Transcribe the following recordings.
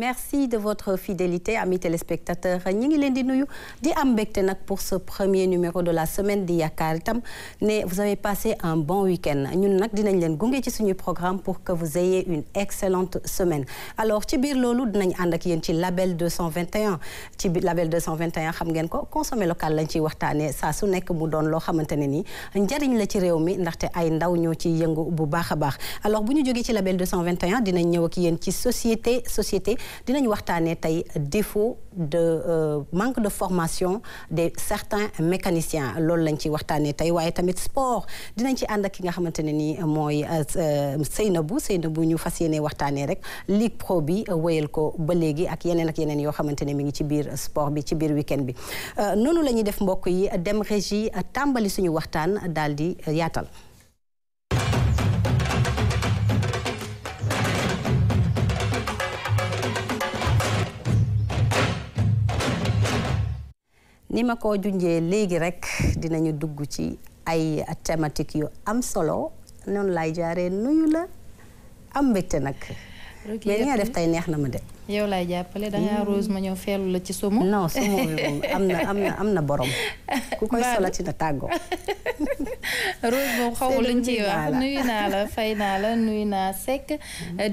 merci de votre fidélité amis téléspectateurs ñi ngi leen di nuyu di am mbégte nag pour ce premier numéro de la semaine di yaakaar itam ne vous avez passé un bon week-end ñun nag dinañ leen gunge ci suñu programme pour que vous ayez une excellente semaine alors ci biir loolu dinañ ànd ak yéen ci label 221 ci label 221 xam ngeen ko consommer local lañ ciy waxtaanee saa su nekk mu doon loo xamante ne nii njariñ la ci réew mi ndaxte ay ndaw ñoo ci yëngu bu baax a baax alors bu ñu jógee ci label 221 dinañ ñëw ak yéen ci société dinañ waxtaanee tey défaut de manque de formation de certains mécaniciens loolu lañ ci waxtaanee tey waaye tamit sport dinañ ci ànd ak ki nga xamante ne nii mooy Seynabou ñu fas yéene waxtaanee rek Ligue Pro bi wéyal ko ba léegi ak yeneen yoo xamante ne mi ngi ci biir sport bi ci biir week-end bi noonu la ñuy def mbokk yi dem régie tàmbali suñu waxtaan daal di yaatal. ni ma ko junjee léegi rek dinañu dugg ci ay thématiques yu am solo noonu laay jaaree nuyu la am mbégte nag. mais li nga def tey neex na ma de. yow laay jàppale dangaa Rose ma ñëw feelu la ci sumu. non sumu am na borom ku koy solati na tàggoo. Rose moom xaw ma luñ ciy wax nuyu naa la fay naa la nuyu naa Seck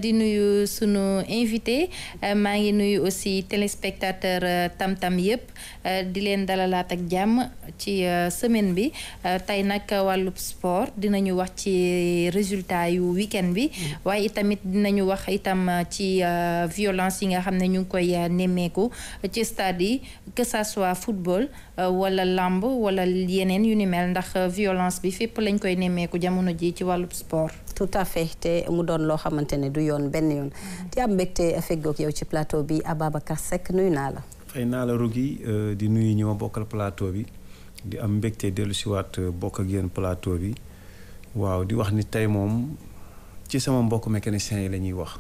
di nuyu sunu invité maa ngi nuyu aussi téléspectateur Tam-Tam yëpp di leen dalalaat ak jàmm ci semaine bi tey nag wàllub sport dinañu wax ci résultat yu week-end bi waaye itamit dinañu wax itam ci violence yi nga xam ne ñu ngi koy nemmeeku ci stade yi que ça soit football wala lamb wala yeneen yu ni mel ndax violence bi fépp lañ koy nemmeeku jamono ji ci wàllub sport. tout à fait te mu doon loo xamante ne du yoon benn yoon. di am mbégte feggoog yow ci plateau bi Ababacar Seck nuyu naa la. fay naa la Rougui di nuyu ñi ma bokkal plateau bi di am mbégte dellu si waat bokk ak yéen plateau bi waaw di wax ni tey moom ci sama mbokk mécaniciens yi la ñuy wax.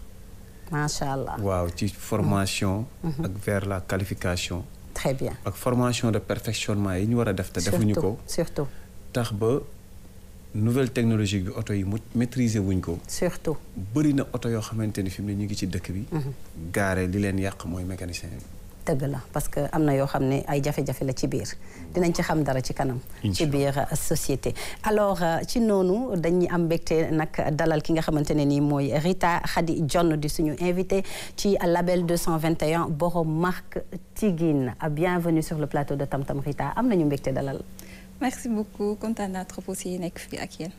macha allah waaw ci formation. ak vers la qualification. très bien ak formation de perfectionnement yi ñu war a def te defuñu ko. surtout tax ba nouvelle technologie bi oto yi mu maîtriser wuñ ko. surtout bëri na oto yoo xamante ni fi mu ne ñu ngi ci dëkk bi. gaare li leen yàq mooy mécanicien yi. dëgg la parce que am na yoo xam ne ay jafe-jafe la ci biir dinañ ci xam dara ci kanam. ci biir société. alors ci noonu dañuy am mbégte nag dalal ki nga xamante ne nii mooy Rita Khady Dione di suñu invité ci label 221 borom marque Tigine bienvenue sur le plateau de Tam-Tam Rita am nañu mbégte dalal. merci beaucoup kontaan naa trop aussi nekk fii ak yéen.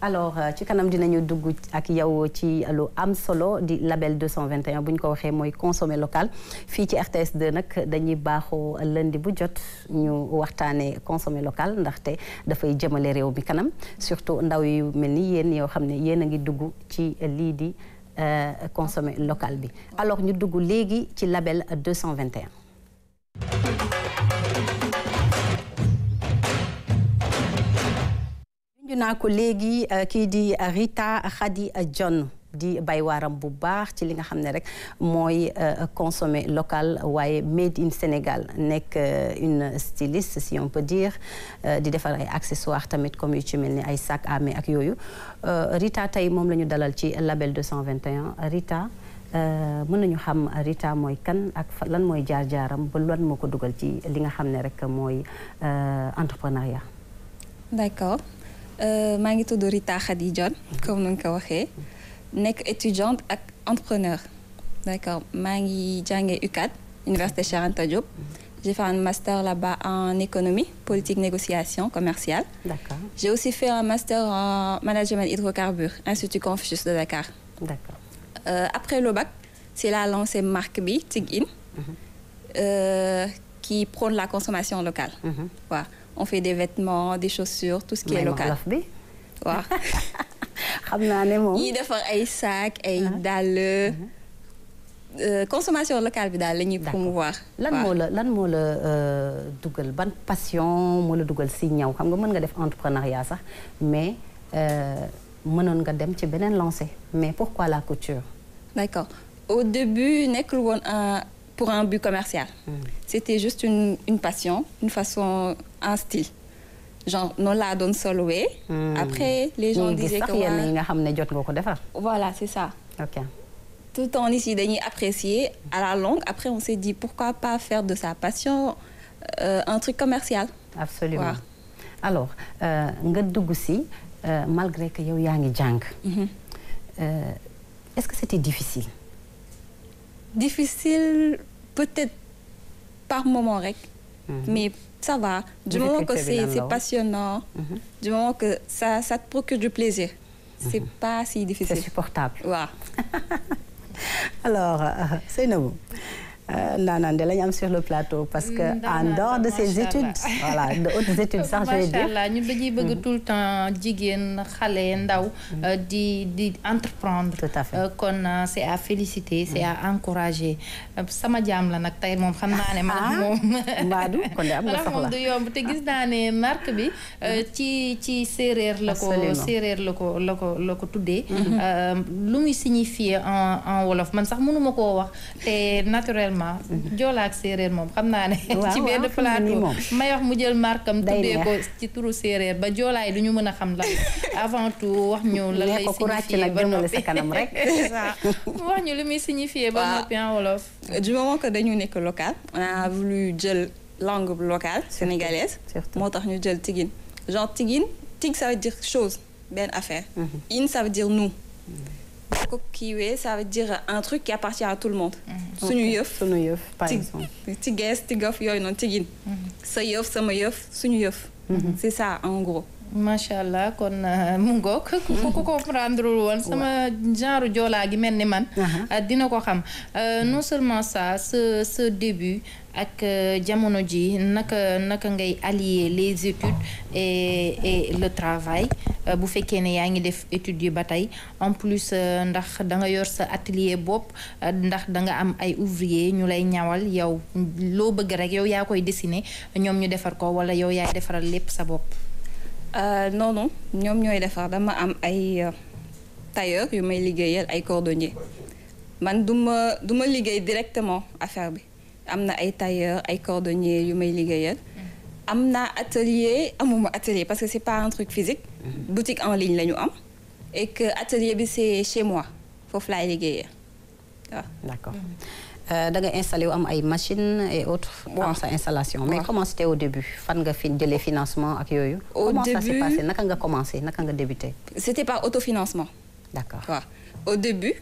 alors ci kanam dinañu dugg ak yow ci lu am solo di label 221 bu ñu ko waxee mooy consommer local fii ci RTS 2 nag dañuy baaxoo lundi bu jot ñu waxtaanee consommer local ndaxte dafay jëmale réew mi kanam surtout ndaw yu mel ni yéen yoo xam ne yéen a ngi dugg ci lii di consommer local bi alors ñu dugg léegi ci label 221. ñu naa ko léegi kii di Rita Khady Dione di bay waaram bu baax ci li nga xam ne rek mooy consommer local waaye made in Sénégal nekk une styliste si on peut dire di defar ay accessoires tamit comme yu ci mel ni ay sac à main ak yooyu Rita tey moom la ñu dalal ci label 221 Rita mën nañu xam Rita mooy kan ak lan mooy jaar-jaaram ba lan moo ko dugal ci li nga xam ne rek mooy entrepreneuriat. d'accord. maa ngi tudd Rita Khady Dione comme nu nga ko waxee nekk étudiante ak entrepreneur d'accord maa ngi jàngee UCAD Université Cheikh Anta Diop j'ai fait un master là-bas en économie politique négociation commerciale. D'accord. J'ai aussi fait un master en management hydrocarbures Institut Confucius de Dakar. D'accord. Après le bac c'est la lancée marque bi Tigine qui prône la consommation locale. waaw on fait des vêtements des chaussures tout ce qui est local. waaw. xam naa ne moom. ñiy defar ay sac ay dàll. consommation locale bi daal la ñuy promouvoir. lan moo la dugal ban passion moo la dugal si ñaw xam nga mën nga def entrepreneuriat sax mais mënoon nga dem ci beneen lancé mais pourquoi la couture. d'accord au début nekkul woon pour un but commercial. C'était juste une passion, une façon, un style. Genre noonu laa doon solowee. Après les gens disaient que nga xam ne jot nga ko defar. voilà c'est ça. ok. tout le temps ici dañuy apprécier à la longue après on s'est dit pourquoi pas faire de sa passion un truc commercial. Absolument. Ouais. Alors nga dugg si malgré que yow yaa ngi jàng. Est-ce que c'était difficile? Difficile peut-être par moment rek. Mais ça va. Du moment que c'est passionnant, du moment que ça te procure du plaisir, c'est pas si difficile. C'est supportable. Waaw. Alors Seynabou ndaanaan de la ñu am sur le plateau parce que en dehors de ces études voilà de hautes études sax je vais dire machallah ñun dañuy bëgg tout le temps jigéen xale ndaw di entreprendre. Tout à fait. Kon c'est à féliciter c'est à encourager sama jaam la nag tey moom xam naa ne man moom mbaadu kon de am nga soxla moom du yomb te gis naa ne marque bi ci séeréer la ko tuddee lu muy signifier en wolof man sax mënuma koo wax te naturellement Joola ak séeréer moom xam naa ne ci benn plateau may wax mu jël markam tuddee ko ci turu séeréer ba joolaay du ñu mën a xam lan avant tout wax ñu lan lay signifier ba noppi wax ñu li muy signifier ba noppi en wolof. Du moment que dañu nekk local on a voulu jël langue locale sénégalaise moo tax ñu jël tigin genre tig ça veut dire chose benn affaire in ça veut dire nous ko kiiwee ça veut dire un truc qui appartient à tout le monde. Suñu yëf par exemple. Tigees tigof yooyu noonu tigin. Sa yëf sama yëf suñu yëf. C'est ça en gros. macha allah kon mu ngoog ku ko comprendre woon sama genre joolaa gi mel ni man dina ko xam non seulement ça ce début ak jamono ji naka ngay allier les études et le travail bu fekkee ne yaa ngi def études yi ba tey en plus ndax da nga yor sa atelier bopp ndax da nga am ay ouvrier ñu lay ñawal yow loo bëgg rek yow yaa koy dessiner ñoom ñu defar ko wala yow yaay defaral lépp sa bopp. Non ñoom ñooy defar dama am ay tailleur yu may liggéeyal ay cordonnier man du ma liggéey directement affaire bi am na ay tailleur ay cordonnier yu may liggéeyal am na amuma atelier parce que c'est pas un truc physique boutique en ligne la ñu am et que atelier bi c'est chez moi foofu laay liggéeyee waaw. D'accord. Da nga installé wu am ay machines et autres pour sa installation. Mais comment c'était au début fan nga jëlee financement ak yooyu. Comment ça s'est passé naka nga commencé naka nga débuté. C'était par autofinancement. D'accord. waaw au début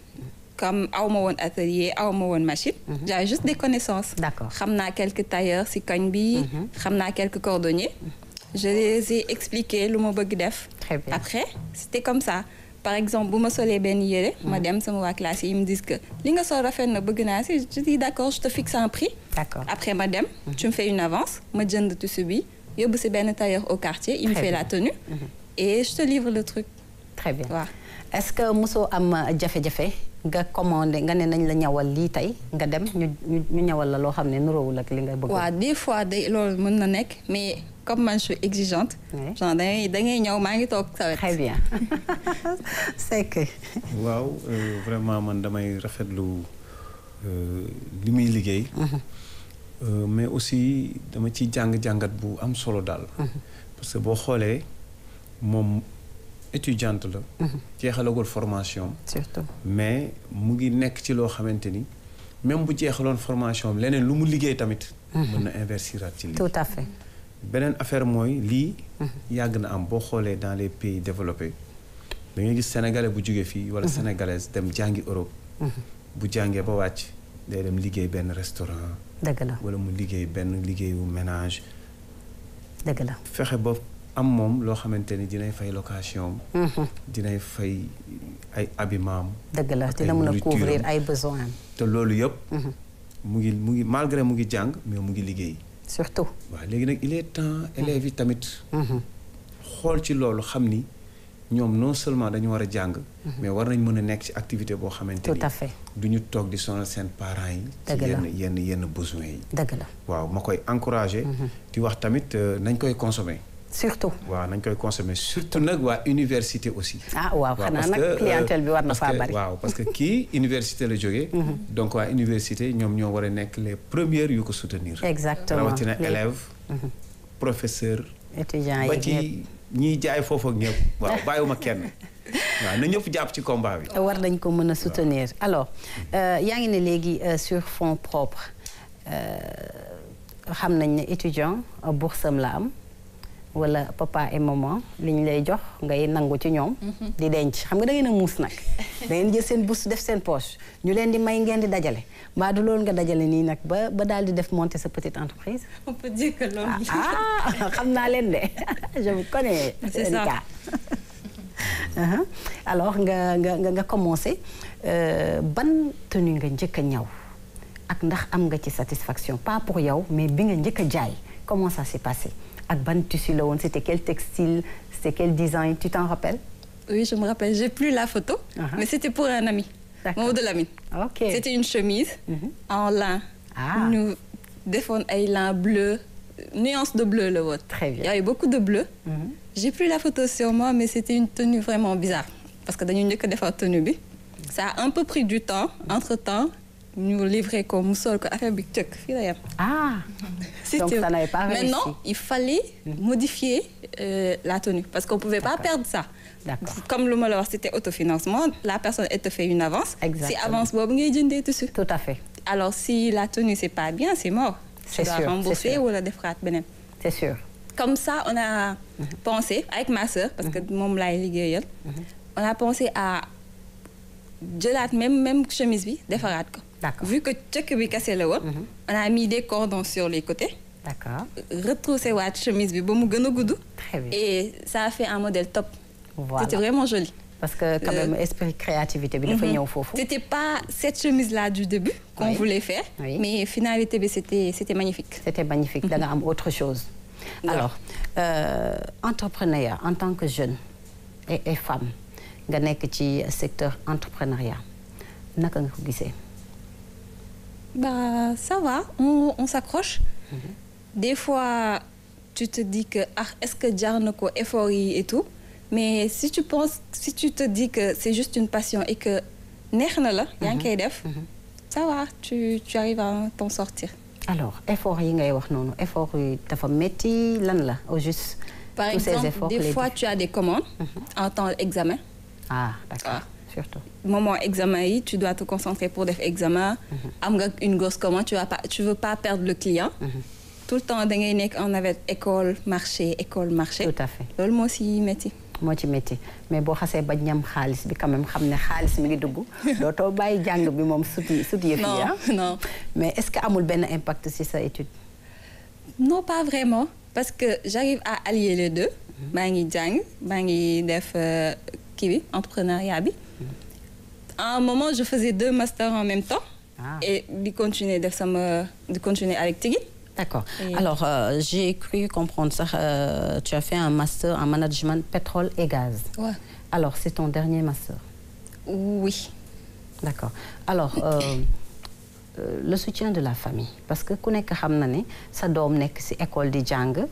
comme awma woon atelier awma woon machine. J'avais juste des connaissances. D'accord. xam naa quelques tailleurs ci koñ bi. xam naa quelques cordonniers. Je les ai expliqué lu ma bëgg def. Très bien. Après c'était comme ça. Par exemple bu ma solee benn yére ma dem sama waa classe yi ils me disent que li nga sol rafet na bëgg naa si je dis d'accord je te fixe un prix. D'accord. Après ma dem tu me fais une avance ma jënd tissu bi yóbbu si benn tailleur au quartier il me fait la tenue et je te livre le truc. Très bien. waaw. Est-ce que mosoo am jafe-jafe nga commandé nga ne nañ la ñawal lii tey nga dem ñu ñawal la loo xam ne nuroowul ak li nga bëgg. waaw des fois loolu mën na nekk mais comme man je suis exigeante. genre da ngay ñëw maa ngi toog sa wet. Très bien. C'est que. waaw vraiment man damay rafetlu li muy liggéey. Mais aussi dama ci jàngat bu am solo daal. Parce que boo xoolee moom étudiante la. jeexalagul formation. Surtout. Mais mu ngi nekk ci loo xamante ni même bu jeexaloon formation leneen lu mu liggéey tamit. mën na investir ci lii. Tout à fait. beneen affaire mooy lii. yàgg na am boo xoolee dans les pays développés da ngay gis sénégalais bu jóge fii wala sénégalaise dem jàngi Europe. bu jàngee ba wàcc day dem liggéey benn restaurant. dëgg la wala mu liggéey benn liggéeyu ménage. dëgg la fexe ba am moom loo xamante ni dinay fay location dinay fay ay habillement. dëgg la dina mën a couvrir ay besoins. te loolu yëpp. mu ngi malgré mu ngi jàng mais mu ngi liggéey. Surtout. waaw léegi nag il est temps élèves yi tamit. xool ci loolu xam ni ñoom non seulement dañu war a jàng. mais war nañ mën a nekk ci activité boo xamante ni. Tout à fait. du ñu toog di sonal seen parents yi. dëgg la ci yenn besoins yi. dëgg la. waaw ma koy encourager. di wax tamit nañ koy consommer. Surtout. waaw nañ koy consommer surtout nag waa université aussi. waaw xanaa nag clientèle bi war na faa bari. waaw parce que kii université la jógee. donc waa université ñoom ñoo war a nekk les premières yu ko soutenir. Exactement. rawatina élèves. professeurs. étudiants yi ba ci ñiy jaay foofu ak ñëpp. waaw bàyyiwuma kenn. waaw na ñëpp jàpp ci combat bi. war nañ ko mën a soutenir alors yaa ngi ne léegi sur fonds propres xam nañ ne étudiant bourse am la am wala papa et maman li ñu lay jox ngay nangu ci ñoom. di denc xam nga da ngeen a muus nag. da ngeen jël seen bourse def seen poche ñu leen di may ngeen di dajale mbaa du loolu nga dajale nii nag ba daal di def monter sa petite entreprise. On peut dire que loolu. xam naa leen de je vous connais. C'est ça. Alors nga commencé ban tenue nga njëkk a ñaw ak ndax am nga ci satisfaction pas pour yow mais bi nga njëkk a jaay comment ça s'est passé ak ban tissu la woon c'était quel textile c'était quel design tu t'en rappelles? Oui, je me rappelle, j'ai plus la photo, mais c'était pour un ami. Mamadou Lamine. Ok. C'était une chemise en lin. Nous défendons un lin bleu, nuance de bleu le vôtre. Très bien. Il y avait beaucoup de bleu. J'ai plus la photo sur moi, mais c'était une tenue vraiment bizarre. Parce que dans une tenue, ça a un peu pris du temps. Entre-temps, nous livrer comme moussol, affaire big chuck. Donc ça n'avait pas réussi. Maintenant, il fallait modifier la tenue parce qu'on ne pouvait pas perdre ça. Comme le mot c'était autofinancement, la personne elle te fait une avance. Si avance, dessus. Tout à fait. Alors si la tenue c'est pas bien, c'est mort. C'est sûr. Tu dois rembourser ou la défrate. C'est sûr. Comme ça, on a pensé avec ma soeur, parce que mon on a pensé à même chemise bi défrate. Vu que tchèque bi cassé le on a mis des cordons sur les côtés. D'accord. Retroussé la chemise bi ba mu gëna gudd. Très bien. Et ça a fait un modèle top. Voilà. C'était vraiment joli. Parce que quand même esprit créativité bi dafa ñëw fofu. C'était pas cette chemise là du début qu'on voulait faire, mais finalité bi c'était magnifique. C'était magnifique. Da nga am autre chose. Alors entrepreneuriat en tant que jeune et femme nga nekk ci secteur entrepreneuriat naka nga ko gisee? Bah ça va, on s'accroche. Des fois tu te dis que est-ce que jar na ko effort yi et tout, mais si tu te dis que c'est juste une passion et que neex na la yaa ngi koy def, ça va, tu arrives à t'en sortir. Alors effort yi ngay wax noonu effort yi dafa metti lan la au juste? Par exemple, des fois tu as des commandes en temps examen. D'accord. Surtout. Moment examen, tu dois te concentrer pour des examens. Une grosse commande, tu veux pas perdre le client. Tout le temps, on avait école, marché. Tout à fait. C'est moi aussi métier. Moi ci métier. Mais bo xasse ba ñam xaliss bi quand même xamné xaliss mi ngi dugg. Doto baye jang bi mom suti yefi ya. Non. Mais est-ce que amul ben impact sur sa étude? Non, pas vraiment parce que j'arrive à allier les deux. Mangi jang, mangi def entrepreneuriat bi. À un moment, je faisais 2 masters en même temps et de continuer avec Tigui. D'accord. Alors, j'ai cru comprendre ça. Tu as fait un master en management pétrole et gaz. Ouais. Alors, c'est ton dernier master? Oui. D'accord. Alors, le soutien de la famille. Parce que connais que hamnane, sa dom nek ci école di jang.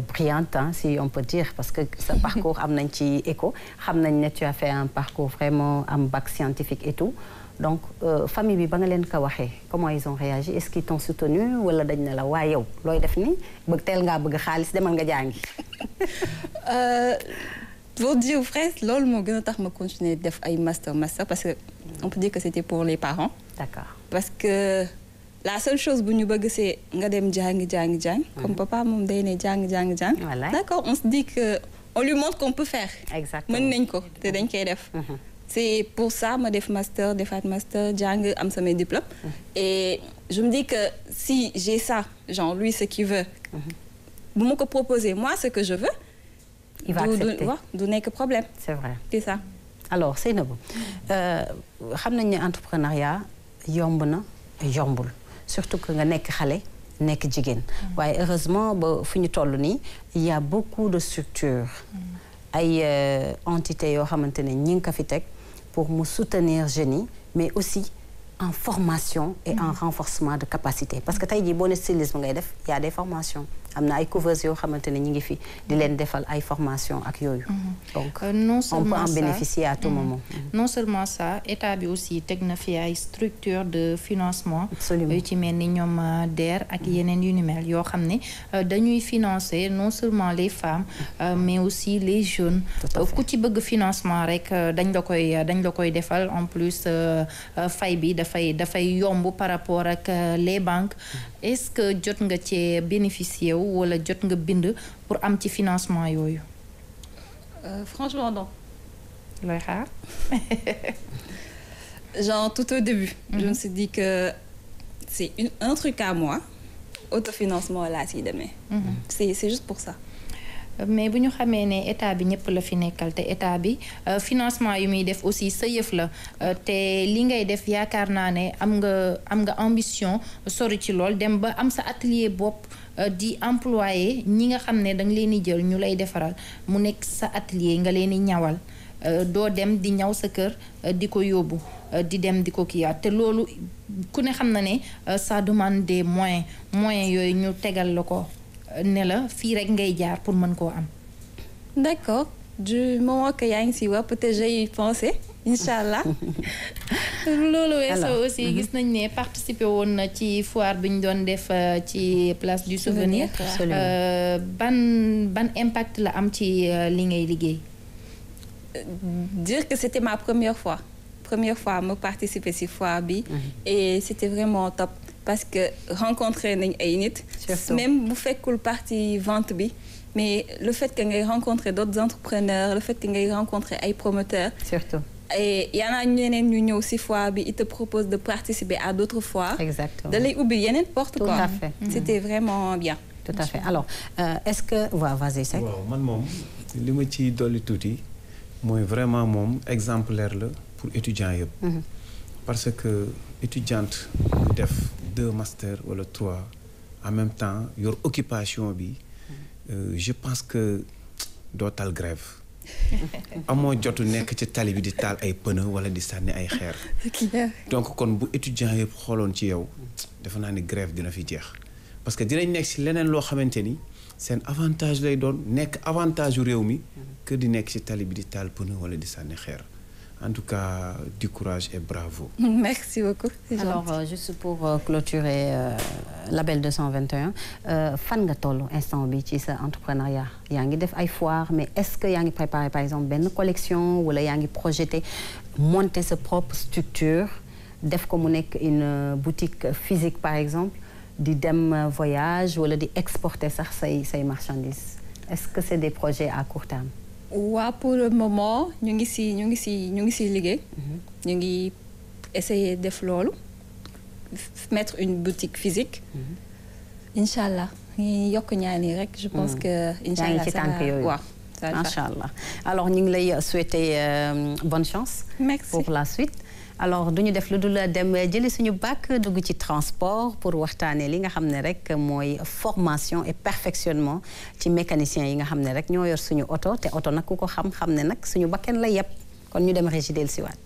Brillante, hein, si on peut dire, parce que ce parcours amna ci éco, xamnañ tu as fait un parcours vraiment un bac scientifique et tout. Donc famille bi ba nga len ko waxé, comment ils ont réagi? Est-ce qu'ils t'ont soutenu wala dañ na la wa yow loy def ni bëgg tel nga bëgg xaliss demal nga jangi? Pour dire vrai, lol mo gëna tax ma continuer def ay master parce que on peut dire que c'était pour les parents. D'accord. Parce que la seule chose bu ñu bëgg c'est nga dem jang comme papa mom day né jang. Voilà. D'accord, on se dit que on lui montre qu'on peut faire. Exactement. Mën nañ ko té dañ koy def. C'est pour ça que je fais master, jang, am mes diplômes. Et je me dis que si j'ai ça, genre lui ce qu'il veut, vous me proposez moi ce que je veux, il va accepter. Donner que problème. C'est vrai. C'est ça. Alors, c'est nouveau. Xam nañ ne entrepreneuriat yomb na yombul surtout que nga nekk xale nekk jigéen. waaye heureusement ba fu ñu toll nii il y a beaucoup de structures. ay entités yoo xamante ne ñi ngi ko fi teg pour mu soutenir jeunes yi mais aussi en formation et en renforcement de capacité parce que tey jii boo ne stylisme ngay def y a des formations am na ay couveuses yoo xamante ne ñi ngi fi di leen defal ay formation ak yooyu donc non on peut en bénéficier à tout moment. non seulement ça état bi aussi teg na fi ay structure de financement yu ci mel ni ñoom DER ak yeneen yu ni mel yoo xam ne dañuy financer non seulement les femmes mais aussi les jeunes ku ci bëgg financement rek dañ la koy defal en plus fay bi dafay yomb par rapport ak les banques est-ce que jot nga ci bénéficier wu wala jot nga bind pour am ci financement yooyu franchement non. looy xaar. Genre tout au début. Je me suis dit que c'est un truc à moi. Autofinancement laa siy demee. C'est juste pour ça. mais bu ñu xamee ne état bi ñëpp la fi nekkal te état bi financement yu muy def aussi sa yëf la te li ngay def yaakaar naa ne am nga ambition sori ci lool dem ba am sa atelier bopp di employé ñi nga xam ne danga leen di jël ñu lay defaral mu nekk sa atelier nga leen di ñawal doo dem di ñaw sa kër di ko yóbbu di dem di ko kiyaat te loolu ku ne xam na ne ça demande des moyens yooyu ñu tegal la ko ne la fii rek ngay jaar pour mën koo am. D'accord. Du moment que yaa ngi si wax peut-être j'ai pensé inch'Allah. loolu weesoo aussi gis nañ ne participer woon na ci foire bi ñu doon def ci place du souvenir. ban impact la am ci li ngay liggéey. Dire que c'était ma première fois ma participer ci foire bi. Et c'était vraiment top. Parce que rencontrer nañ ay nit même bu fekkul partie vente bi mais le fait que ngay rencontrer d'autres entrepreneurs le fait que ngay rencontrer ay promoteurs surtout et y en a ñeneen ñu ñëw ci foire bi ils te proposent de participer à d'autres foires exactement da lay ubbi yeneen porte quoi tout à fait c'était vraiment bien tout à fait alors est-ce que vas-y Seck waaw man moom li ma ci dolli tuuti mooy vraiment moom exemplaire la pour étudiants yëpp parce que étudiante def 2 masters wala 3 en même temps yor occupation bi je pense que doo tal grève amoo jotu nekk ci tali bi di taal ay pneu wala di sànni ay xeer donc kon bu étudiant yëpp xooloon ci yow defe naa ni grève dina fi jeex parce que dinañ nekk ci leneen loo xamante ni seen avantage lay doon nekk avantage yu réew mi que di nekk ci tali bi di taal pneu wala di sànni xeer en tout cas du courage et bravo. Merci beaucoup. Alors juste pour clôturer Label 221 fan nga toll instant bi ci sa entrepreneuriat yaa ngi def ay foire mais est-ce que yaa ngi préparé par exemple benn collection wala yaa ngi projeté monter sa propre structure def ko mu nekk une boutique physique par exemple di dem voyage wala di exporter sax say marchandises est-ce que c'est des projets à court terme? waaw pour le moment ñu ngi ci liggéey. ñu ngi essayer def loolu mettre une boutique physique. Inch'Allah ñu yokk ñaan yi rek je pense que. Inch'Allah ci tànk yooyu waaw macha allah alors ñu ngi lay souhaiter bonne chance. Merci pour la suite. alors duñu def lu dul dem jëli suñu bac dugg ci transport pour waxtaanee li nga xam ne rek mooy formation et perfectionnement ci mécaniciens yi nga xam ne rek ñoo yor suñu oto te oto nag ku ko xam ne nag suñu bakken la yëpp kon ñu dem régi del siwaat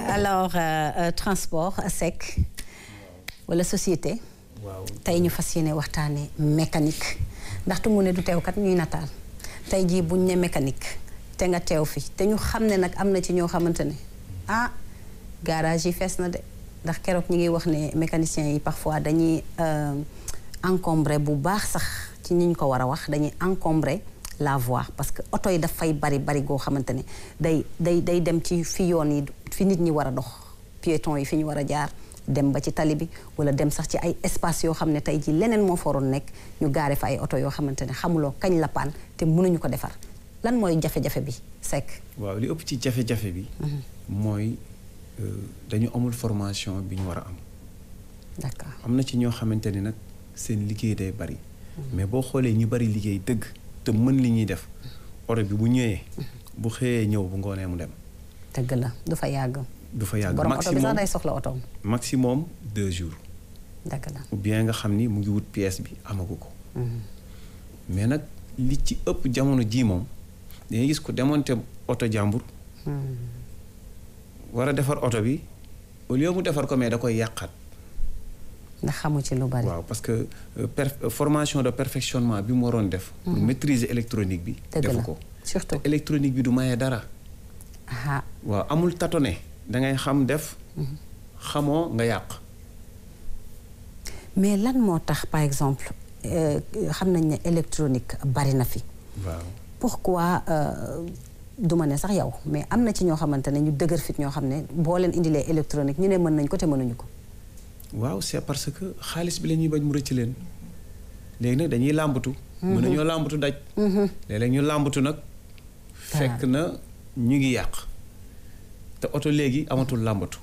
alors transport Seck wala société waaw tey ñu fas yéene waxtaane mécanique ndax tungu ne du teew kat ñuy nataal tey jii buñ ne mécanique te nga teew fi te ñu xam ne nag am na ci ñoo xamante ne garage yi fees na de ndax keroog ñi ngi wax ne mécaniciens yi parfois dañuy encombrer bu baax sax ci ñi ñu ko war a wax dañuy encombrer la voie parce que oto yi dafay bari goo xamante ne day dem ci fi yoon yi fi nit ñi war a dox piétons yi fi ñu war a jaar dem ba ci tali bi wala dem sax ci ay espace yoo xam ne tey ji leneen moo fa waroon nekk ñu gaare fa ay oto yoo xamante ne xamuloo kañ la paan te mënuñu ko defar lan mooy jafe-jafe bi Seck. waaw li ëpp ci jafe-jafe bi. mooy dañu amul formation bi ñu war a am. d'accord am na ci ñoo xamante ni nag seen liggéey day bari. mais boo xoolee ñu bari liggéey dëgg te mën li ñuy def oto bi bu ñëwee. bu xëyee ñëw bu ngoonee mu dem. dëgg la du fa yàgg. du fa yàgg borom oto bi sax day soxla oto. maximum 2 jours. dëgg la ou bien nga xam ni mu ngi wut pièce bi amagu ko. mais nag li ci ëpp jamono jii moom dañuy gis ko démonter oto jàmbur. war a defar oto bi au lieu mu defar ko mais da koy yàqaat. ndax xamu ci lu bari. waaw parce que formation de perfectionnement bi mu waroon def. pour maîtriser électronique bi. defu ko surtout te électronique bi du maye dara. waaw amul tâtonner da ngay xam def. xamoo nga yàq. mais lan moo tax par exemple xam nañ ne électronique bari na fi. waaw pourquoi du ma ne sax yow mais am na ci ñoo xamante ne ñu dëgër fit ñoo xam ne boo leen indilee électronique ñu ne mën nañ ko te mënuñu ko. waaw c'est parce que xaalis bi la ñuy bañ mu rëcc leen léegi nag dañuy làmbatu. mën nañoo làmbatu daj. léeg-léeg ñu làmbatu nag. fekk na ñu ngi yàq te oto léegi amatul làmbatu.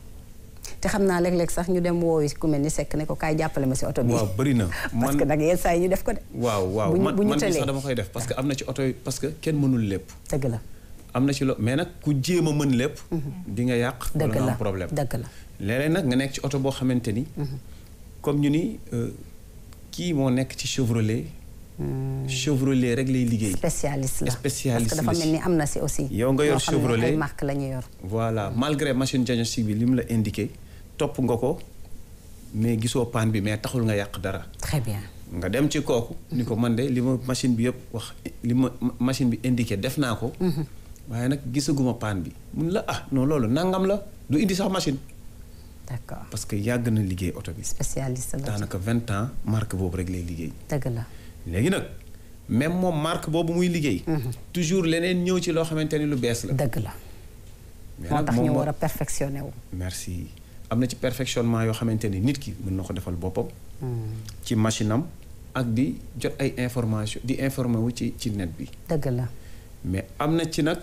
te xam naa léeg-léeg sax ñu dem woowi ku mel ni Seck ne ko kaay jàppale ma si oto bi. waaw bëri na parce que nag yenn saa yi ñu def ko de. waaw man sax dama koy def parce que am na ci oto yi parce que kenn mënul lépp. dëgg la. am na ci mais nag ku jéem a mën lépp. di nga yàq. dëgg wala nga la am problème dëgg la. léeg-léeg nag nga nekk ci oto boo xamante ni. comme ñu ni kii moo nekk ci Chevrolet. Chevrolet rek lay liggéey. spécialiste la spécialiste parce que dafa mel ni am na si aussi. yow nga yor Chevrolet ay marque la ñu yor. voilà malgré machine diagnostic bi li mu la indiqué topp nga ko mais gisoo panne bi mais taxul nga yàq dara. très bien. nga dem ci kooku. ni ko man de li ma machine bi yëpp wax li ma machine bi indiqué def naa ko. waaye nag gisaguma panne bi mun la non loolu nangam la du indi sax machine. d'accord parce que yàgg na liggéey oto bi. spécialiste la daanaka 20 ans marque boobu rek lay liggéey. dëgg la. léegi nag même moom marque boobu muy liggéey. toujours leneen ñëw ci loo xamante ni lu bees la. dëgg la. moo tax ñu war a perfectionné wu. merci am na ci perfectionnement yoo xamante ni nit ki mën na ko defal boppam. ci machine am ak di jot ay information di informer wu ci net bi. dëgg la. mais am na ci nag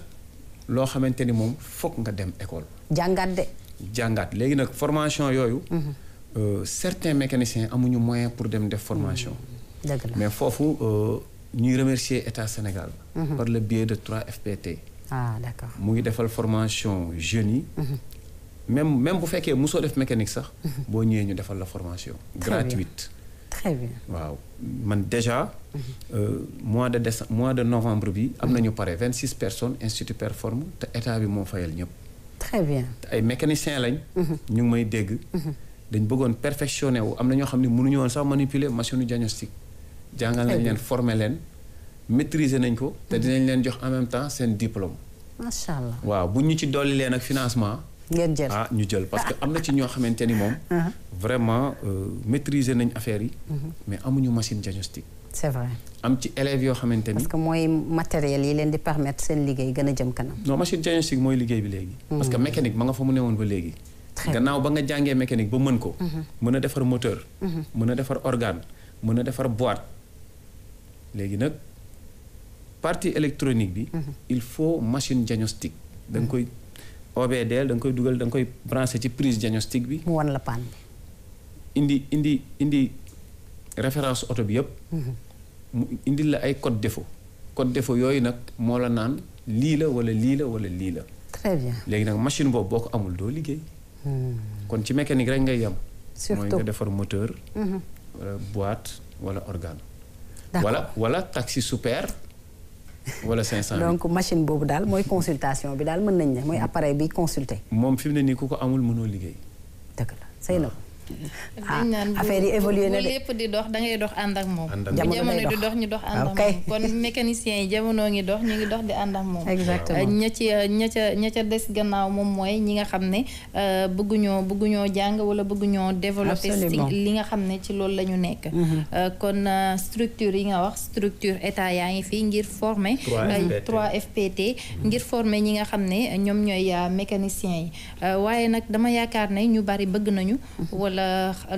loo xamante ni moom foog nga dem école. jàngaat de. jàngaat léegi nag formation yooyu. certains mécaniciens amuñu moyen pour dem def formation. dëgg la mais foofu ñuy remercier état Sénégal. par le biais de 3FPT. d'accord mu ngi defal formation jeunes yi. même bu fekkee mosoo def mécanique sax. boo ñëwee ñu defal la formation. gratuite. très bien waaw man déjà. mois de novembre bi am nañu pare 26 personnes institut Perform te état bi moo fayal ñëpp. très bien te ay mécaniciens lañ. ñu ngi may dégg. dañ bëggoon perfectionné wu am na ñoo xam ne mënuñu woon sax manipuler machine diagnostic. jàngal nañ leen former leen maîtriser nañ ko. te dinañ leen jox en même temps seen diplôme. macha allah waaw bu ñu ci dolli leen ak financement. ngeen jël ñu jël parce que am na ci ñoo xamante ni moom. vraiment maîtriser nañ affaire yi. mais amuñu machine diagnostic. c'est vrai. am ci élèves yoo xamante ni. parce que mooy matériel yi leen di permettre seen liggéey gën a jëm kanam. non machine diagnostic mooy liggéey bi léegi. parce que mécanique ma nga fa mu newoon ba léegi. gannaaw ba nga jàngee mécanique ba mën ko. mën a defar moteur. mën a defar organe mën a defar boîte. léegi nag partie électronique bi. il faut machine diagnostic. da nga koy OBDL da nga koy dugal da nga koy branché ci prise diagnostic bi. mu wan la panne bi. indi référence oto bi yëpp. mu indil la ay code défaut. code défaut yooyu nag moo la naan lii la wala lii la wala lii la. très bien léegi nag machine boobu boo ko amul doo liggéey. kon ci mécanique rek ngay yem. surtout mooy nga defar moteur. wala boîte wala organe. d'accord wala taxi super. wala 500 donc machine boobu daal mooy consultation bi daal mën nañ ne mooy appareil bi consulter. moom fi mu ne nii ku ko amul mënoo liggéey. dëgg la sëy na affaire yi évolué na de lépp di dox da ngay dox ànd ak moom. jamono di dox ñu dox ànd ak moom kon mécaniciens yi jamono ngi dox ñu ngi dox di ànd ak moom. exactement ña ca des gannaaw moom mooy ñi nga xam ne bëgguñoo jàng wala bëgguñoo développer li nga xam ne ci loolu la ñu nekk. kon structure yi nga wax structure état yaa ngi fii ngir former 3FPT ngir former ñi nga xam ne ñoom ñooy mécaniciens yi waaye nag dama yaakaar ne ñu bari bëgg nañu wala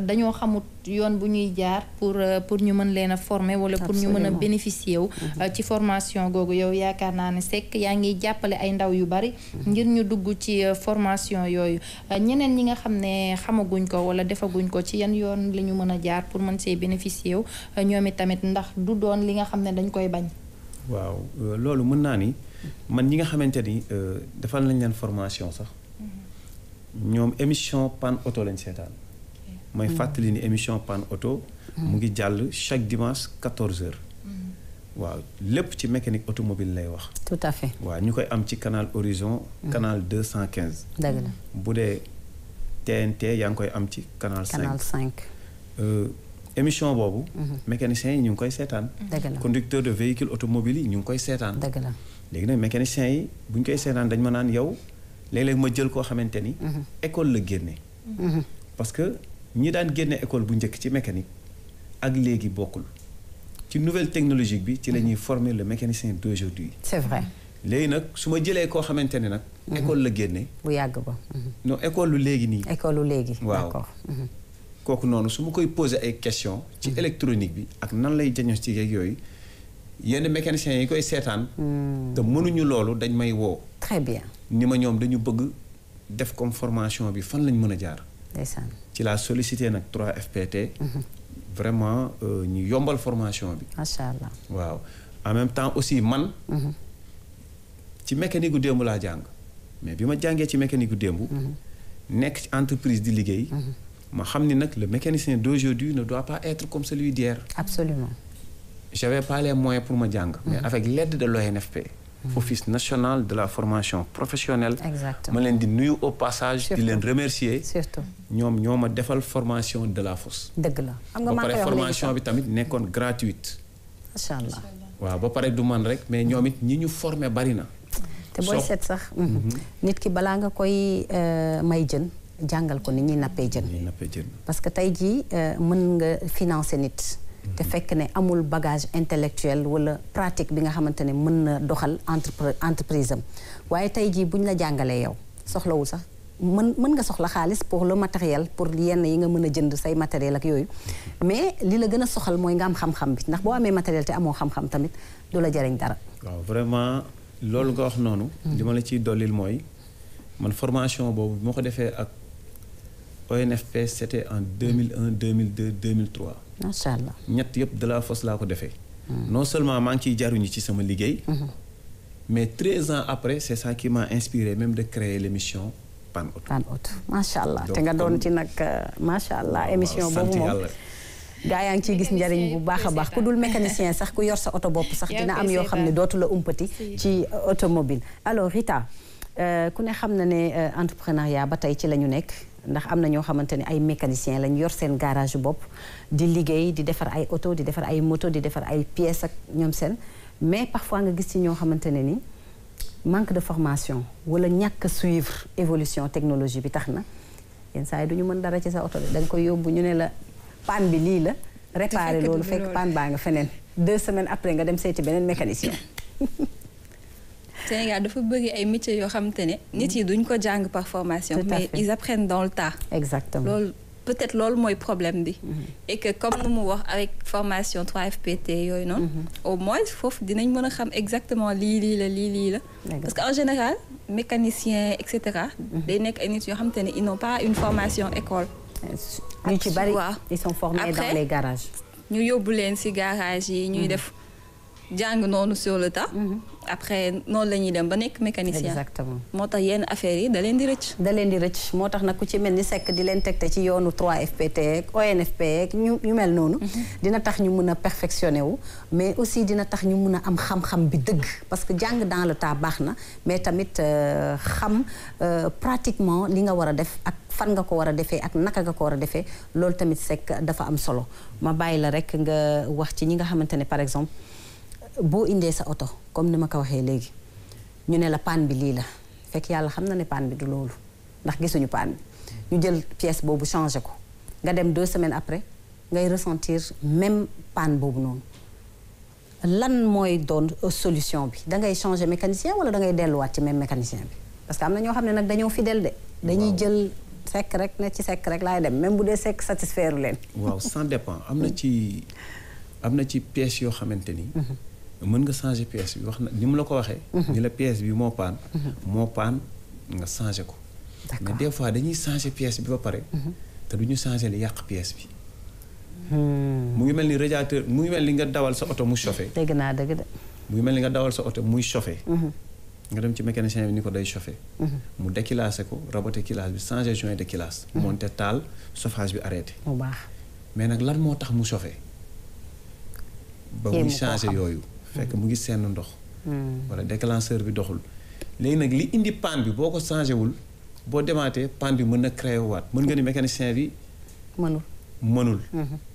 dañoo xamut yoon bu ñuy jaar pour ñu mën leen a former wala pour ñu mën a bénéficier wu ci formation googu yow yaakaar naa ne Seck yaa ngi jàppale ay ndaw yu bari ngir ñu dugg ci formation yooyu ñeneen ñi nga xam ne xamaguñ ko wala defaguñ ko ci yan yoon la ñu mën a jaar pour mën see bénéficier wu ñoom it tamit ndax du doon li nga xam ne dañ koy bañ. waaw loolu mën naa ni man ñi nga xamante ni defal nañ leen formation sax ñoom émission Pan Auto lañ seetaan. mooy fàttali ni émission Pan Auto mu ngi jàll chaque dimanche 14h. waaw lépp ci mécanique automobile lay wax. tout à fait. waaw ñu koy am ci canal Horizon. canal 215. dëgg la bu dee TNT yaa ngi koy am ci canal 5. canal 5. émission boobu. mécaniciens yi ñu ngi koy seetaan. conducteur de véhicule automobile yi ñu ngi koy seetaan. dëgg la léegi nag mécaniciens yi bu ñu koy seetaan dañ ma naan yow léeg-léeg ma jël koo xamante ni. école la génne. parce que ñi daan génne école bu njëkk ci mécanique ak léegi bokkul ci nouvelle technologique bi ci la ñuy former le mécanicien d'aujourd'hui. c'est vrai. léegi nag su ma jëlee koo xamante ne nag. école la génne. bu yàgg ba. non école lu léegi nii. école lu léegi. waaw d'accord. kooku noonu su ma koy poser ay questions. ci électronique bi ak nan lay diagnostiquer ak yooyu yenn mécaniciens yi koy seetaan. te mënuñu loolu dañ may woo. très bien. ni ma ñoom dañu bëgg def comme formation bi fan lañ mën a jaar. ndeysaan. ci la sollicité nag 3FPT. vraiment ñu yombal formation bi. macha allah. waaw en même temps aussi man. ci mécanique gu démb laa jàng mais bi ma jàngee ci mécanique gu démb. nekk ci entreprise di liggéey. ma xam ni nag le mécanicien d'aujourd'hui ne doit pas être comme celui d'hier. absolument. j'avais pas les moyens pour ma jàng. mais avec l'aide de l'ONFP. Office national de la formation professionnelle. exactement ma leen di nuyu au passage. di leen remercier. surtout ñoom ñoo ma defal formation de la fosse. dëgg la xam nga ba maa pare koy wax formation bi tamit nekkoon gratuite. macha allah. waaw ba pare du man rek mais ñoom it ñi ñu formé bari na. te booy seet sax. nit ki balaa nga koy may jën jàngal ko ni ñuy nappee jën. ñuy nappee jën. parce que tey jii mën nga financer nit. te fekk ne amul bagage intellectuel wala pratique bi nga xamante ne mën na doxal entreprise am waaye tey jii buñ la jàngalee yow soxlawul sax mën nga soxla xaalis pour le matériel pour yenn yi nga mën a jënd say matériel ak yooyu mais li la gën a soxal mooy nga am xam-xam bi ndax boo amee matériel te amoo xam-xam tamit du la jariñ dara. waaw vraiment loolu nga wax noonu. li ma la ciy dollil mooy man formation boobu bi ma ko defee ak ONFP c'était en 2001 2002 2003. macha allah. ñett yëpp de la fosse laa ko defee. non seulement maa ngi ciy jaruñu ci sama liggéey. mais 13 ans après c'est ça qui m'a inspiré même de créer l'émission Pan Auto. Pan Auto macha allah te nga doon ci nag macha allah émission boobu moom. gaa yaa ngi ciy gis njariñ bu baax a baax ku dul mécanicien sax ku yor sa oto bopp sax dina am yoo xam ne dootu la umpati ci automobile alors Rita ku ne xam na ne entrepreneuriat ba tey ci la ñu nekk ndax am na ñoo xamante ne ay mécanicien lañu yor seen garage bopp di liggéey di defar ay oto di defar ay moto di defar ay pièces ak ñoom seen mais parfois nga gis ci ñoo xamante ne ni manque de formation wala ñàkk a suivre évolution technologie bi tax na yenn saa yi du ñu mën dara ci sa oto da nga koy yóbbu ñu ne la panne bi lii la réparer loolu fekk panne baa nga feneen 2 semaines après nga dem seeti beneen mécanicien. Sénégal dafa bëri ay métiers yoo xamante ne nit yi duñ ko jàng par formation mais ils apprennent dans le tas. exactement loolu peut-être loolu mooy problème bi. et que comme nu mu wax avec formation 3FPT yooyu noonu. au moins foofu dinañ mën a xam exactement lii la. parce que en général mécanicien et cetera. day nekk ay nit yoo xamante ne ils n'ont pas une formation école. ñu ci bari ils sont formés dans les garages. ñu yóbbu leen ci garage yi ñuy def jàng noonu sur le tas. après noonu la ñuy dem ba nekk mécanicien. exactement moo tax yenn affaires yi da leen di rëcc. da leen di rëcc moo tax nag ku ci mel ni Seck di leen tegte ci yoonu 3FPT ak ONFP ak ñu mel noonu. dina tax ñu mun a perfectionner wu. mais aussi dina tax ñu mun a am xam-xam bi dëgg parce que jàng dans le tas baax na mais tamit xam pratiquement li nga war a def ak fan nga ko war a defee ak naka nga ko war a defee loolu tamit Seck dafa am solo ma bàyyi la rek nga wax ci ñi nga xamante ne par exemple. boo indee sa oto comme ni ma ko waxee léegi ñu ne la panne bi lii la fekk yàlla xam na ne panne bi du loolu ndax gisuñu panne bi ñu jël pièce boobu changé ko nga dem 2 semaines après ngay ressentir même panne boobu noonu lan mooy doon solution bi da ngay changer mécanicien wala da ngay delluwaat ci même mécanicien bi parce que am na ñoo xam ne nag dañoo fidèle de dañuy jël Seck rek ne ci Seck rek laay dem même bu dee Seck satisfaire leen waaw ça dépend am na ci pièce yoo xamante ni mën nga changer pièce bi wax na ni mu la ko waxee. ni la pièce bi moo paan nga changer ko. mais des fois dañuy changer pièce bi ba pare. te du ñu changer li yàq pièce bi. mu ngi mel ni radiateur mu ngi mel ni nga dawal sa oto mu chauffé. dégg naa dëgg de. mu ngi mel ni nga dawal sa oto muy chauffé. nga dem ci mécanicien bi ni ko day chauffé. mu déclassé ko raboté classe bi changer joint de classe. monté taal chauffage bi arrêté. mu baax mais nag lan moo tax mu chauffé. ba muy changer yooyu. fekk mu ngi seen ndox. wala déclencheur bi doxul. léegi nag li indi panne bi boo ko changé wul boo demaatee panne bi mën na créé waat mën nga ni mécanicien bi. mënul.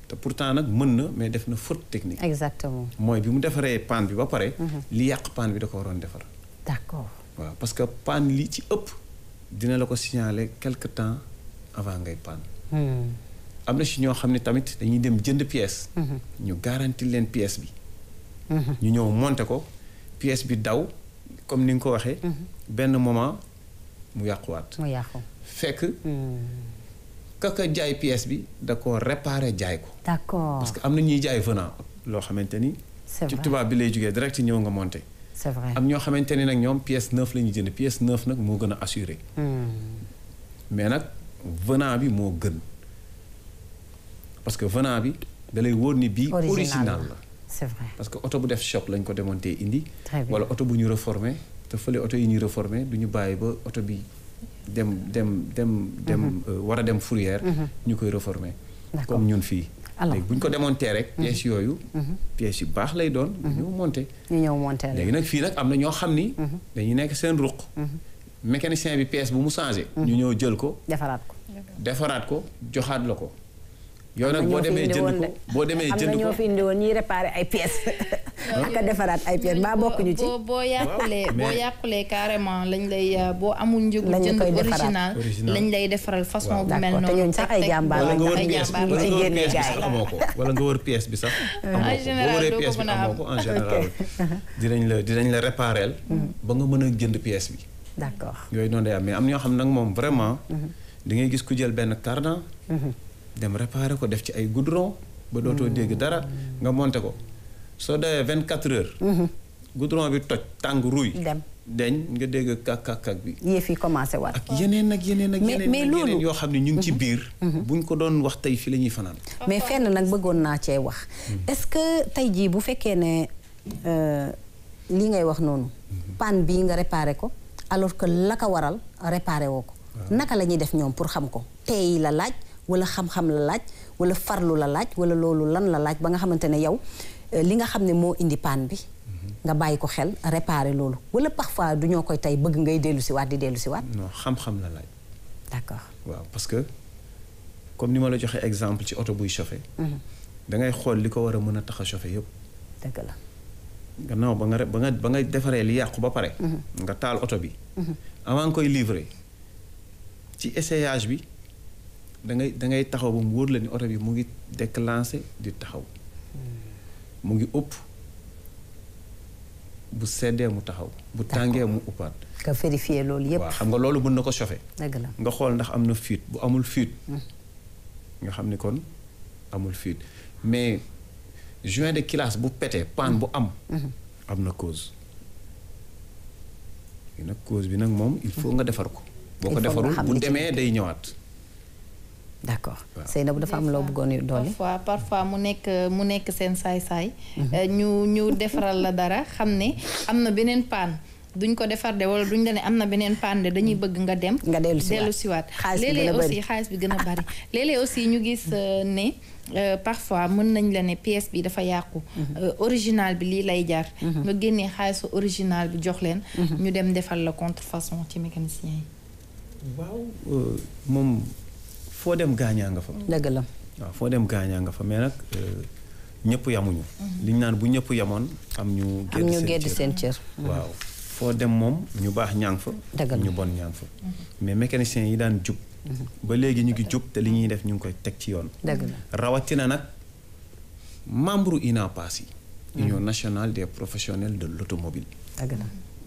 te pourtant nag mën na mais def na faute technique. exactement. mooy bi mu defaree panne bi ba pare. li yàq panne bi da ko waroon defar. d'accord. waaw parce que panne li ci ëpp dina la ko signaler quelque temps avant ngay panne. am na si ñoo xam ne tamit dañuy dem jënd pièce. ñu garanti leen pièce bi. ñu ñëw monter ko pièce bi daw comme ni nga ko waxee. benn moment mu yàquwaat. mu yàqu. fekk. kaka jaay pièce bi da ko réparer jaay ko. d'accord. parce que am na ñuy jaay venant loo xamante ni. c'est vrai ci tubaab bi lay jógee direct ñëw nga monter. c'est vrai. am ñoo xamante ni nag ñoom pièce neuf la ñuy jënd pièce neuf nag moo gën a assuré. mais nag venant bi moo gën parce que venant bi da lay wóor ni bii. original la c'est vrai. parce que oto bu def choc lañ ko démonté indi. très bien wala oto bu ñu reformé te fële oto yi ñuy reformé du ñu bàyyi ba oto bi war a dem fourrière. ñu koy reformé. d'accord comme ñun fii. alors léegi bu ñu ko démonté rek. pièces yooyu. pièces yu baax lay doon. ñu monté. ñu ñëw monté léegi nag fii nag am na ñoo xam ni. dañuy nekk seen ruq. mécanicien bi pièce bu mu changé. ñu ñëw jël ko. defaraat ko joxaat la ko. yow nag boo demee jënd ko boo demee jënd ko am na ñoo fi indi woon ñuy réparé ay pièces. ak a defaraat ay pièces ba bokkuñu ci. boo yàqulee carrément lañ lay boo amul njëgu jënd original lañ lay defaral façon bu mel noonu. te ñooñu sax ay jàmbaar lañ wala nga wër pièce bi sax. en général doo ko mën a am en général dinañ la réparel ba nga mën a jënd pièce bi. d'accord yooyu noonu day am mais am ñoo xam nag moom vraiment. da ngay gis ku jël benn cardan. dem réparer ko def ci ay goudron ba dootoo dégg dara nga monter ko soo dawee 24 heures. goudron bi toj tàng ruy. deñ nga dégg kak bi. yëf yi commencé waat. ak yeneen ak yeneen ak yeneen yoo xam ne ñu ngi ci biir. buñ ko doon wax tey fii la ñuy fanaan. mais fenn nag bëggoon naa cee wax. est-ce que tey jii bu fekkee ne li ngay wax noonu. panne bii nga réparer ko alors que la ko waral réparer woo ko. naka la ñuy def ñoom pour xam ko tey la laaj. wala xam-xam la laaj wala farlu la laaj wala loolu lan la laaj ba nga xamante ne yow li nga xam ne moo indi panne bi nga bàyyi ko xel réparer loolu wala parfois du ñoo koy tey bëgg ngay dellu si waat di dellu si waat. non xam-xam la laaj. d'accord waaw parce que comme ni ma la joxee exemple ci oto buy chauffé. da ngay xool li ko war a mën a tax a chauffé yëpp. dëgg la. gannaaw ba nga defaree li yàqu ba pare. nga taal oto bi. avant nga koy livrer ci essayage bi. da ngay taxaw ba mu wóor la ni oto bi mu ngi déclenché di taxaw mu ngi ëpp bu seddee mu taxaw bu tàngee mu uppaat. nga vérifier loolu yëpp. waaw xam nga loolu mën na ko chauffé. dëgg la nga xool ndax am na fuite bu amul fuite. nga xam ni kon amul fuite mais joint de culasse bu pété panne bu am. am na cause. nag cause bi nag moom il faut nga defar ko. boo ko defarul bu demee day ñëwaat. d'accord Seynabou dafa am loo bëggoon doole. parfois mu nekk seen saay-saay. ñu defaral la dara xam ne am na beneen paan duñ ko defar de wala duñ la ne am na beneen paan de dañuy bëgg nga dem. nga dellu siwaat léeg-léeg aussi xaalis bi gën a bari. léeg-léeg aussi ñu gis ne parfois mën nañ la ne pièce bi dafa yàqu. original bi lii lay jar. nga génnee xaalisu original bi jox leen. ñu dem defal la contrefaçon ci mécanicien yi. waaw moom. foo dem gaañaa nga fa. dëgg la. waaw foo dem gaañaa nga fa mais nag ñëpp yamuñu. li ñu naan bu ñëpp yamoon am ñu. gedd seen cër. waaw foo dem moom ñu baax ñaa ngi fa. dëgg la ñu bon ñaa ngi fa. mais mécaniciens yi daan jub. ba léegi ñu ngi jub te li ñuy def ñu ngi koy teg ci yoon. dëgg la rawatina nag membre UNAPAS yi. Union nationale des professionnels de l'automobile. dëgg la.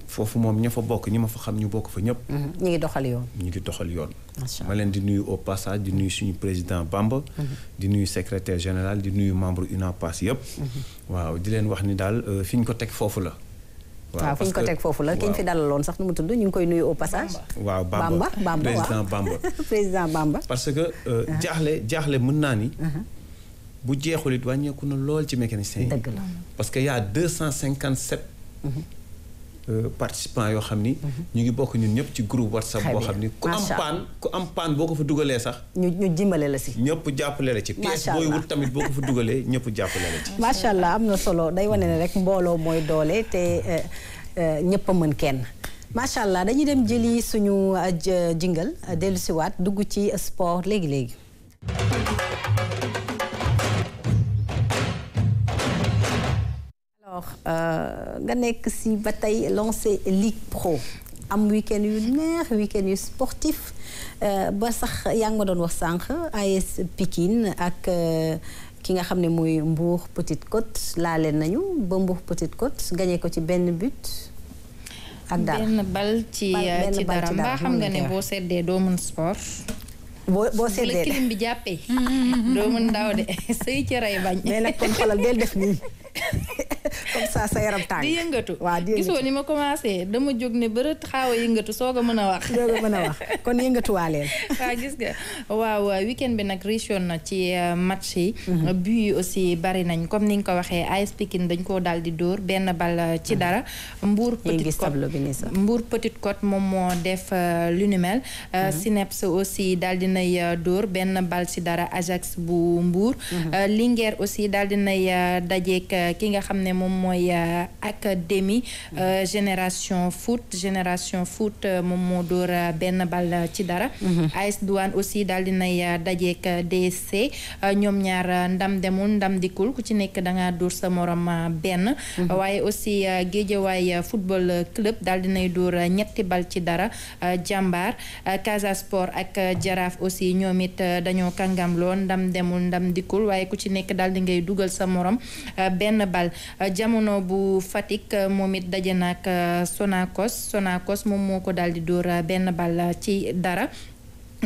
foofu moom ña fa bokk ñi ma fa xam ñu bokk fa ñëpp. ñu ngi doxal yoon. ñu ngi doxal yoon. ma leen di nuyu au passage di nuyu suñu président Bamba. di nuyu secrétaire général di nuyu membre UNAPAS yëpp. waaw di leen wax ni daal fi ñu ko teg foofu la. waaw fi ñu ko teg foofu la ki ñu fi dalaloon sax nu mu tudd ñu ngi koy nuyu au passage. waaw Bamba président Bamba. président Bamba. parce que jaaxle mën naa ni. bu jeexul it wàññeeku na lool ci mécanicien yi. dëgg la parce que y a 257. participants yoo xam ni. ñu ngi bokk ñun ñëpp ci groupe WhatsApp boo xam ni ku am paan boo ko fa dugalee sax. ñu dimbale la si. ñëpp jàppale la ci. pièce booy wut tamit boo ko fa dugalee ñëpp jàppale la ci. macha allah am na solo day wane ne rek mbooloo mooy doole te ñëpp a mën kenn. macha allah dañuy dem jëli suñu jingle dellusiwaat dugg ci sport léegi léegi. nga nekk si ba tey lancé Ligue Pro am week-end yu neex week-end yu sportif ba sax yaa ngi ma doon wax sànq AS Pikine ak ki nga xam ne mooy Mbour Petite Côte laale nañu ba Mbour Petite Côte gagné ko ci benn but ak dara benn bal ci dara mbaa xam nga ne boo seddee doo mën sport boo seddee la kilim bi jàppee doo mën daw de sëy ci rey bañ mais nag kon xoolal del def nii comme ça sa yaram tàng di yëngatu waaw di yëngatu gisoo ni ma commencé dama jóg ne bërët xaaw a yëngatu soog a mën a wax kon yëngatuwaaleel waaw gis nga waaw weekend bi nag riche yoon na ci match yi but yi aussi bari nañ comme ni nga ko waxee AS Pikine dañ koo daal di dóor benn bal ci dara Mbour Petite Côte moom moo def lu ni mel Sineps aussi daal di nay dóor benn bal ci dara Ajax bu Mbour Linguère aussi daal di nay dajeek ki nga xam ne moom mooy académie génération foot moom moo dóor benn bal ci dara AS Douane aussi daal dinay dajeek DSC ñoom ñaar ndam demul ndam dikkul ku ci nekk danga dóor sa morom benn waaye aussi Guédiawaye football club daal dinay dóor ñetti bal ci dara Jàmbaar Casa Sport ak Jaraaf aussi ñoom it dañoo kàngamloo ndam demul ndam dikkul waaye ku ci nekk daal di ngay dugal sa morom benn bal Jamono bu Fatick moom it daje na ak Sonacos moom moo ko daal di dóor benn bal ci dara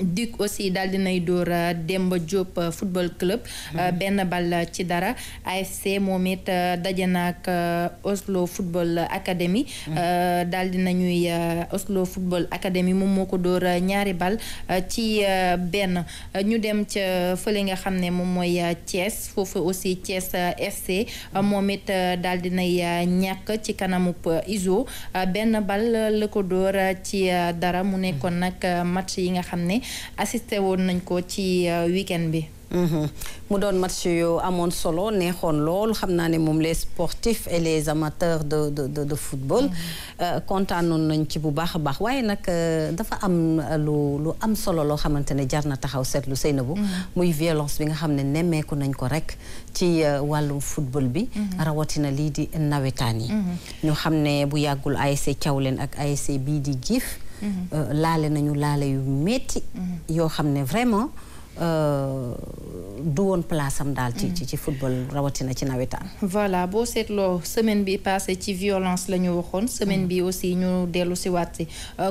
Duc aussi daal dinay dóor Demba Diop football club benn bal ci dara AFC moom it daje na ak Oslo football academy daal dinañuy Oslo football academy moom moo ko dóor ñaari bal ci benn ñu dem ca fële nga xam ne moom mooy Thiès foofu aussi Thiès FC moom it daal dinay ñàkk ci kanamu ISO benn bal la ko dóor ci dara mu nekkoon nag match yi nga xam ne assisté woon nañ ko ci weekend bi mu doon match yu amoon solo neexoon lool xam naa ne moom les sportifs et les amateurs de football kontaanoon nañ ci bu baax a baax waaye nag dafa am lu am solo loo xamante ne jar na taxaw seetlu Seynabou muy violence bi nga xam ne nemmeeku nañ ko rek ci wàllum football bi rawatina lii di nawetaan yi ñu xam ne bu yàggul ASC Thiawlène ak ASC bii di GIF laale nañu laale yu metti yoo xam ne vraiment du woon place am daal ci football rawatina ci nawetaan. voilà boo seetloo semaine bi passé ci violence la ñu waxoon semaine bi aussi ñu dellu si waat si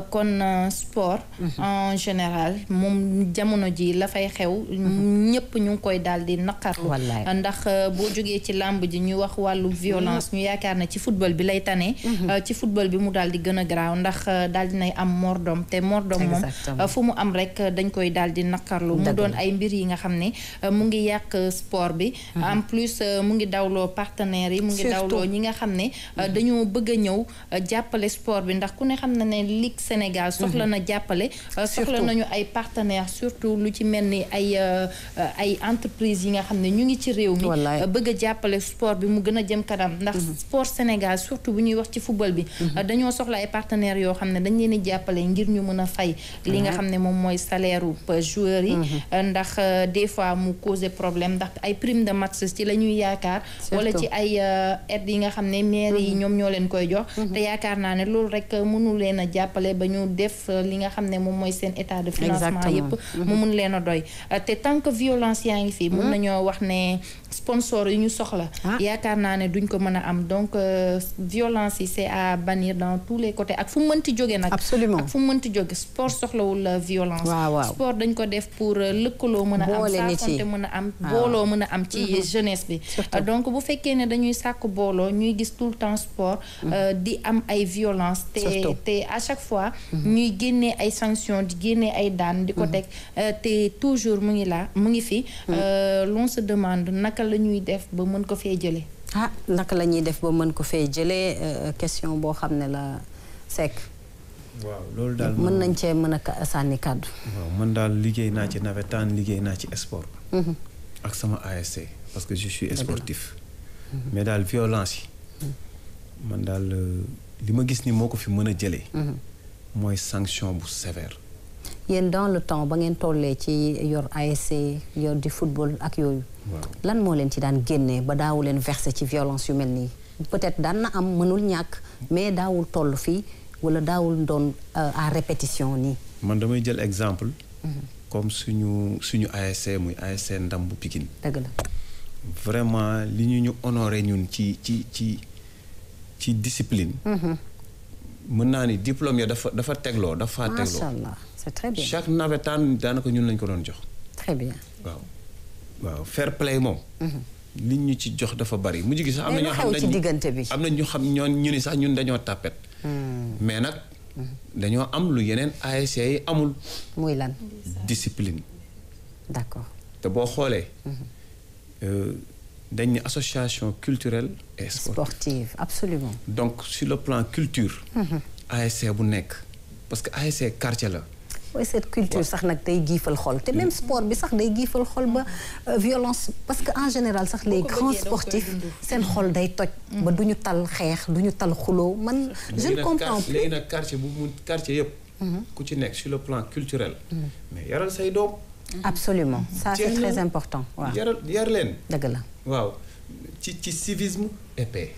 kon sport en général moom jamono ji la fay xew ñëpp ñu ngi koy daal di naqarlu ndax boo jógee ci làmb ji ñu wax wàllu violence ñu yaakaar na ci football bi lay tane ci football bi mu daal di gën a garaaw ndax daal dinay am mordom te mordom moom fu mu am rek dañ koy daal di naqarlu mu doon ay mbir yi nga xam ne mu ngi yàq sport bi en plus mu ngi dawloo partenaires yi mu ngi dawloo ñi nga xam ne dañoo bëgg a ñëw jàppale sport bi ndax ku ne xam na ne Ligue Sénégal soxla na jàppale soxla nañu ay partenaires surtout lu ci mel ni ay entreprises yi nga xam ne ñu ngi ci réew mi bëgg a jàppale sport bi mu gën a jëm kanam ndax sport Sénégal surtout bu ñuy wax ci football bi dañoo soxla ay partenaires yoo xam ne dañ leen di jàppale ngir ñu mën a fay li nga xam ne moom mooy salaire u joueurs yi ndax des fois mu causer problème ndax ay prime de match ci la ñuy yaakaar wala ci ay aide yi nga xam ne maire yi ñoom ñoo leen koy jox te yaakaar naa ne loolu rek mënu leen a jàppale ba ñu def li nga xam ne moom mooy seen état de financement yépp mu mun leen a doy te tant que violence yaa ngi fii mun nañoo wax ne sponsor yi ñu soxla yaakaar naa ne duñ ko mën a am donc violence yi c'est à bannir dans tous les côtés ak fu mu mënti jóge nag absolument ak fu mu mënti jóge sport soxlawul violence sport dañ ko def pour lëkkaloo mën a am saafonte mën a am booloo mën a am ci jeunesse bi donc bu fekkee ne dañuy sàkk booloo ñuy gis tout le temps sport di am ay violence te à chaque fois ñuy génnee ay sanctions di génnee ay daan di ko teg te toujours mu ngi fi l'on se demande naka la ñuy def ba mën ko fee jëlee naka la ñuy def ba mën ko fee jëlee question boo xam ne la Seck waaw loolu daal mën nañ cee mën a sànni kàddu waaw man daal liggéey naa ci nawetaan liggéey naa ci sport ak sama ASC parce que je suis sportif mais daal violence yi man daal li ma gis ni moo ko fi mën a jëlee mooy sanction bu sévère yéen dans le temps ba ngeen tollee ci yor ASC yor di football ak yooyu lan moo leen ci daan génnee ba daawu leen verser ci violence yu mel nii peut-être daan na am mënul ñàkk mais daawul toll fii wala daawul doon à répétition nii. man damay jël exemple. comme suñu ASC muy ASC Ndam bu Pikine. dëgg la. vraiment li ñu honoré ñun ci discipline. mën naa ni diplôme ya dafa tegloo dafa tegloo. macha allah c'est très bien. chaque nawetaan daanaka ñun lañ ko doon jox. très bien. waaw fair play moom. li ñu ci jox dafa bari mujj gi sax am na ñoo xam ci diggante bi. am na ñu xam ñu ni sax ñun dañoo tàppet. mais nag dañoo am lu yeneen ASC yi amul. muy lan. discipline. d'accord. te boo xoolee. dañ ne association culturelle et sportive absolument. donc sur le plan culture. ASC bu nekk parce que ASC quartier la. oui cette culture sax nag day giifal xol te même sport bi sax day giifal xol ba violence parce que en général sax les grands sportifs seen xol day toj. ba du ñu tal xeex du ñu tal xuloo man. je ne comprends plus léegi nag quartier bu mu quartier yëpp. ku ci nekk sur le plan culturel. mais yaral say doom. absolument ça c'est très important. waaw yar leen. dëgg la. waaw ci civisme et paix.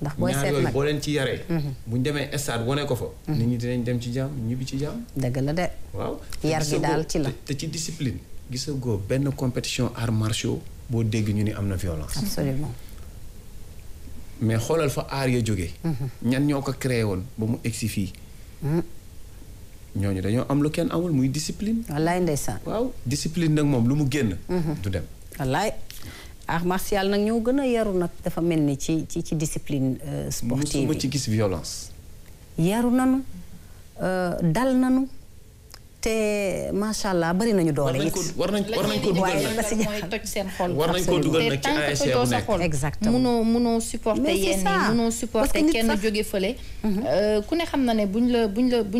ndax booy seet ñaar yooyu nag boo leen ci yaree. bu ñu demee stade wane ko fa. nit ñi dinañ dem ci jàmm ñibbi ci jàmm. dëgg la de. waaw yar gi daal ci la. te ci discipline. gisagoo benn compétition arts martiaux boo dégg ñu ni am na violence. absolument. mais xoolal fa aar ya jógee. ñan ñoo ko créé woon ba mu egsi fii. ñooñu dañoo am lu kenn amul muy discipline. wallaay ndeysaan. waaw discipline nag moom lu mu génn. du dem. wallaay art martial nag ñoo gën a yaru nag dafa mel ni ci discipline sportive yi. musuma ci gis violence. yaru nanu dal nanu te macha allah bari nañu doole it. war nañ ko dugal nag mooy toj seen xol. war nañ ko dugal nag ci ASC bu nekk. exactement munoo supporter yenn yi munoo supporter kenn jóge fële. ku ne xam na ne buñ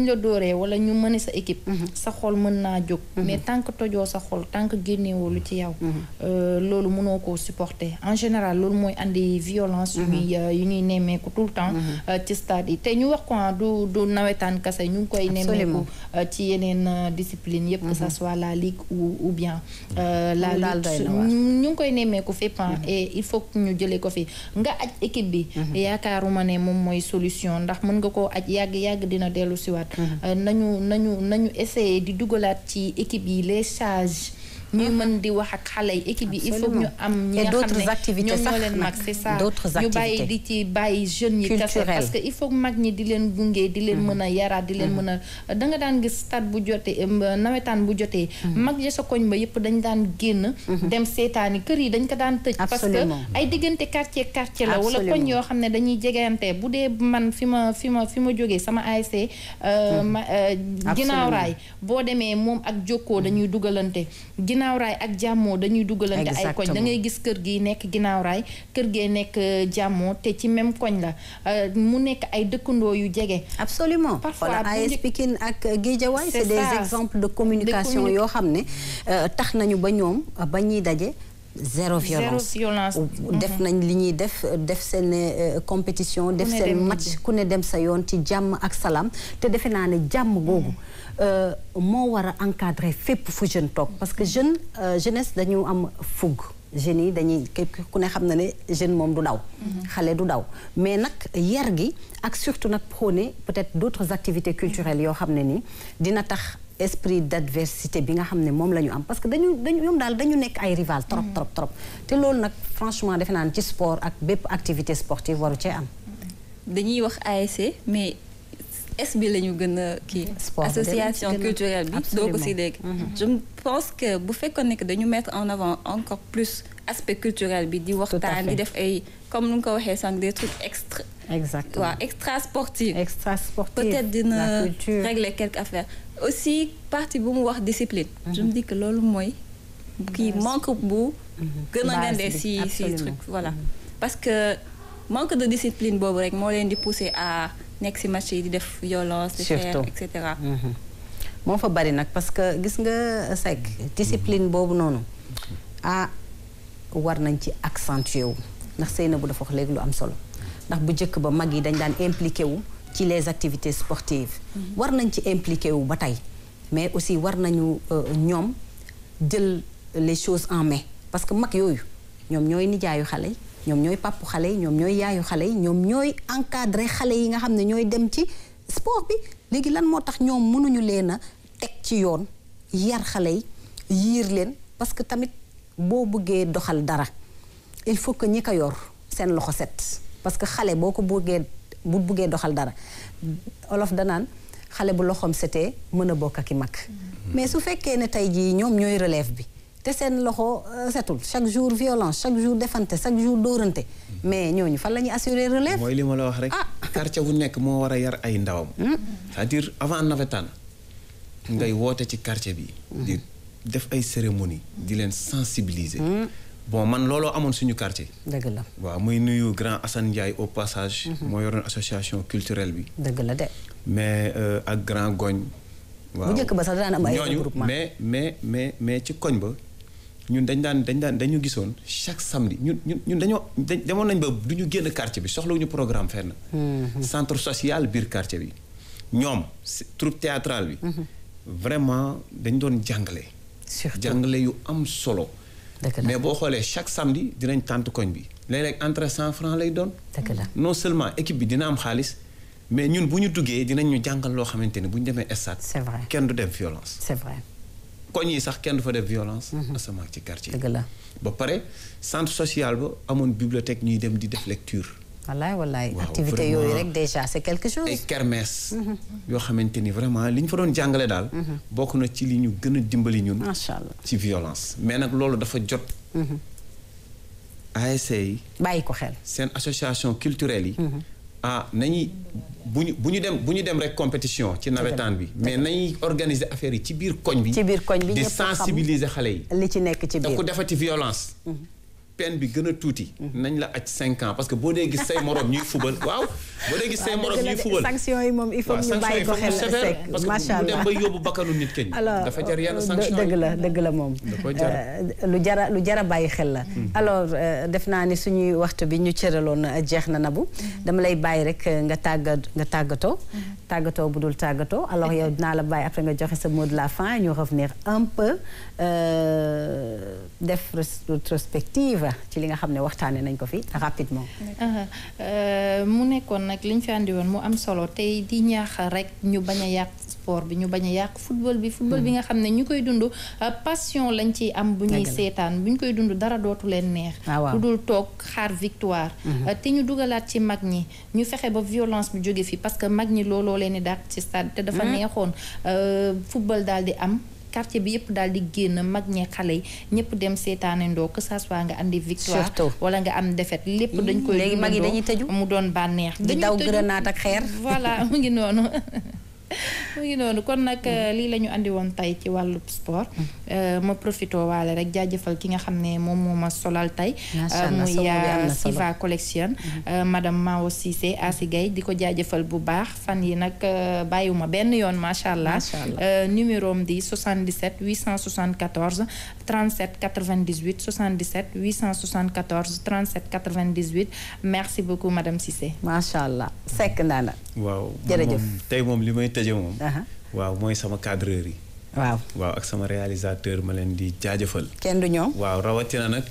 la dooree wala ñu mëne sa équipe. sa xol mën naa jóg. mais tant que tojoo sa xol tant que génneewoo lu ci yow. loolu munoo koo supporter en général loolu mooy andi violence. yu ñuy nemmeeku tout le temps. ci stade yi te ñu wax ko du nawetaan kase ñu ngi koy nemmeeku ci yeneen. discipline yëpp que ça soit la ligue ou bien la lutte ñu ngi koy nemmeeku fépp et il faut que ñu jëlee ko fi nga aj équipe bi yaakaaruma ne moom mooy solution ndax mën nga koo aj yàgg dina dellu siwaat nañu essayer di dugalaat ci équipe yi les sages ñuy mën di wax ak xale yi équipe bi il faut ñu am ñi nga xam ne ñoom ñoo leen mag c'est ça ñu bàyyi di ci bàyyi jeunes yi kase parce que il faut mag ñi di leen gunge di leen mën a yaraat di leen mën a da nga daan gis stade bu jotee nawetaan bu jotee mag ya sa koñ ba yëpp dañ daan génn dem seetaani kër yi dañ ko daan tëj parce que ay diggante quartier la wala koñ yoo xam ne dañuy jegante bu dee man fi ma jógee sama ASC ginnaaw raay boo demee moom ak jokkoo dañuy dugalante ginnaaw raay ak jàmmoo dañuy dugalante ay koñ da ngay gis kër gi nekk ginnaaw raay kër gee nekk jàmmoo te ci même koñ la mu nekk ay dëkkandoo yu jege. absolument parfois AS Pikine ak Guédiawaye c'est des exemples de communication yoo xam ne tax nañu ba ñoom ba ñuy daje zéro violence def nañ li ñuy def seen compétition def seen match ku ne dem sa yoon ci jàmm ak salaam te defe naa ne jàmm googu moo war a encadrer fépp fu jeune toog parce que jeunesse dañu am fougue jeunes yi dañuy ku ne xam na ne jeune moom du daw xale du daw mais nag yar gi ak surtout nag prôner peut-être d'autres activités culturelles yoo xam ne nii dina tax esprit d'adversité bi nga xam ne moom la ñu am parce que ñoom daal dañu nekk ay rival trop te loolu nag franchement defe naa ne ci sport ak bépp activité sportive waru cee am. dañuy wax ASC mais S bi la ñu gën a kii. association culturelle bi doo ko si dégg. je pense que bu fekkoon ne que dañu mettre en avant encore plus aspect culturel bi di waxtaan di def ay comme nu nga ko waxee sànq des trucs exactement waaw extra sportif peut-être dina régler quelques affaires aussi partie bu mu wax discipline je me dis que loolu mooy kii manque bu gën a ngandee si truc voilà parce que manque de discipline boobu rek moo leen di pousser à nekk si match yi di def violence di faire et cetera moo fa bari nag parce que gis nga Seck discipline boobu noonu war nañ ci accentuer wu ndax Seynabou dafa wax léegi lu am solo ndax bu njëkk ba mag yi dañ daan impliqué wu ci les activités sportives war nañ ci impliqué wu ba tey mais aussi war nañu ñoom jël les choses en main parce que mag yooyu ñoom ñooy nijaayu xale yi ñoom ñooy pàppu xale yi ñoom ñooy yaayu xale yi ñoom ñooy encadrer xale yi nga xam ne ñooy dem ci sport bi léegi lan moo tax ñoom mënuñu leen a teg ci yoon yar xale yi yiir leen parce que tamit boo bëggee doxal dara il faut que ñi ko yor seen loxo set parce que xale boo ko buggee doxal dara olof danaan xale bu loxoom setee mën a bokk ak i mag mais su fekkee ne tey jii ñoom ñooy relève bi te seen loxo setul chaque jour violence chaque jour defante chaque jour dóorante mais ñooñu fan la ñuy assurer relève. mooy li ma la wax rek. quartier bu nekk moo war a yar ay ndawam. c'est-à-dire avant navétane ngay woote ci quartier bi. di def ay cérémonie di leen sensibiliser. bon man looloo amoon suñu quartier. dëgg la waaw muy nuyu grand Assane Ndiaye au passage. moo yoroon association culturelle bi. dëgg la de. mais ak grand Goñ. waaw bu njëkk ba sax daan am ay regroupement mais ci koñ ba. ñun dañu gisoon chaque samedi ñun demoon nañ ba du ñu génn quartier bi soxlawuñu programme fenn. centre social biir quartier bi. ñoom troupe théâtrale bi. vraiment dañ doon jàngale. surtout jàngale yu am solo. mais boo xoolee chaque samedi dinañ tànt koñ bi. léeg-léeg entrée 100 francs lay doon. dëgg la non seulement équipe bi dina am xaalis mais ñun bu ñu duggee dinañ ñu jàngal loo xamante ne bu ñu demee stade. c'est vrai kenn du def violence. c'est vrai. koñ yi sax kenn du fa def violence. asamaan ci quartier yi. dëgg la ba pare centre social ba amoon bibliothèque ñuy dem di def lecture. wallaay activité yooyu rek déjà c'est quelque chose. ay kermesse. yoo xamante ni vraiment li ñu fa doon jàngale daal. bokk na ci li ñu gën a dimbali ñun. macha allah ci violence. mais nag loolu dafa jot. ASC yi. bàyyi ko xel. seen association culturelle yi. nañuy bu ñu dem rek compétition ci nawetaan bi mais nañuy organiser affaire yi ci biir koñ bi. di sensibiliser xale yi. li ci nekk ci biir te ku defati violence. peine bi gën a tuuti. nañ la aj 5 ans parce que boo dee gis say morom ñuy fubal waaw. boo dee gis say morom ñuy fubal sanction yi moom il faut ñu bàyyi ko xel sec macha allah parce que bu dem ba yóbbu bakkanu nit keñ. dafa jar yenn sanction dëgg la moom. lu jar a bàyyi xel la. alors def naa ni suñuy waxtu bi ñu cëraloon jeex na Nabou. dama lay bàyyi rek nga tàggatoo. tàggatoo bu dul tàggatoo alors yow dinaa la bàyyi après nga joxe sa mot de la fin ñu revenir un peu def rétrospective ci li nga xam ne waxtaane nañ ko fi rapidement. mu nekkoon nag li ñu fi andi woon mu am solo tey di ñaax rek ñu bañ a yàq sport bi ñu bañ a yàq football bi nga xam ne ñu koy dund passion lañ ciy am bu ñuy seetaan bu ñu koy dund dara dootu leen neex. lu dul toog xaar victoire. te ñu dugalaat ci mag ñi ñu fexe ba violence bi jóge fi parce que mag ñi looloo leen di dàq ci stade te dafa neexoon football daal di am. quartier bi yëpp daal di génn mag ñi xale yi ñëpp dem seetaanandoo que ça soit nga andi victoire wala nga am défaite lépp dañ koy léegi mag yi dañuy tëju mu doon bànneex di daw grenade ak xeer voilà mu ngi noonu kon nag lii la ñu andi woon tey ci wàllu sport ma profité waale rek jaajëfal ki nga xam ne moom moo ma solal tey muy Siva collection madame Mao Cissé Asi Gaye di ko jaajëfal bu baax fan yi nag bàyyiwuma benn yoon macha allah numéro am di 77 874 37 98 77 874 37 98 merci beaucoup madame Cissé. macha allah Seck Ndanda. waaw jërëjëf tey moom li may tëje moom. waaw mooy sama cadreur yi. waaw ak sama réalisateur ma leen di jaajëfal. kenn du ñoom. waaw rawatina nag.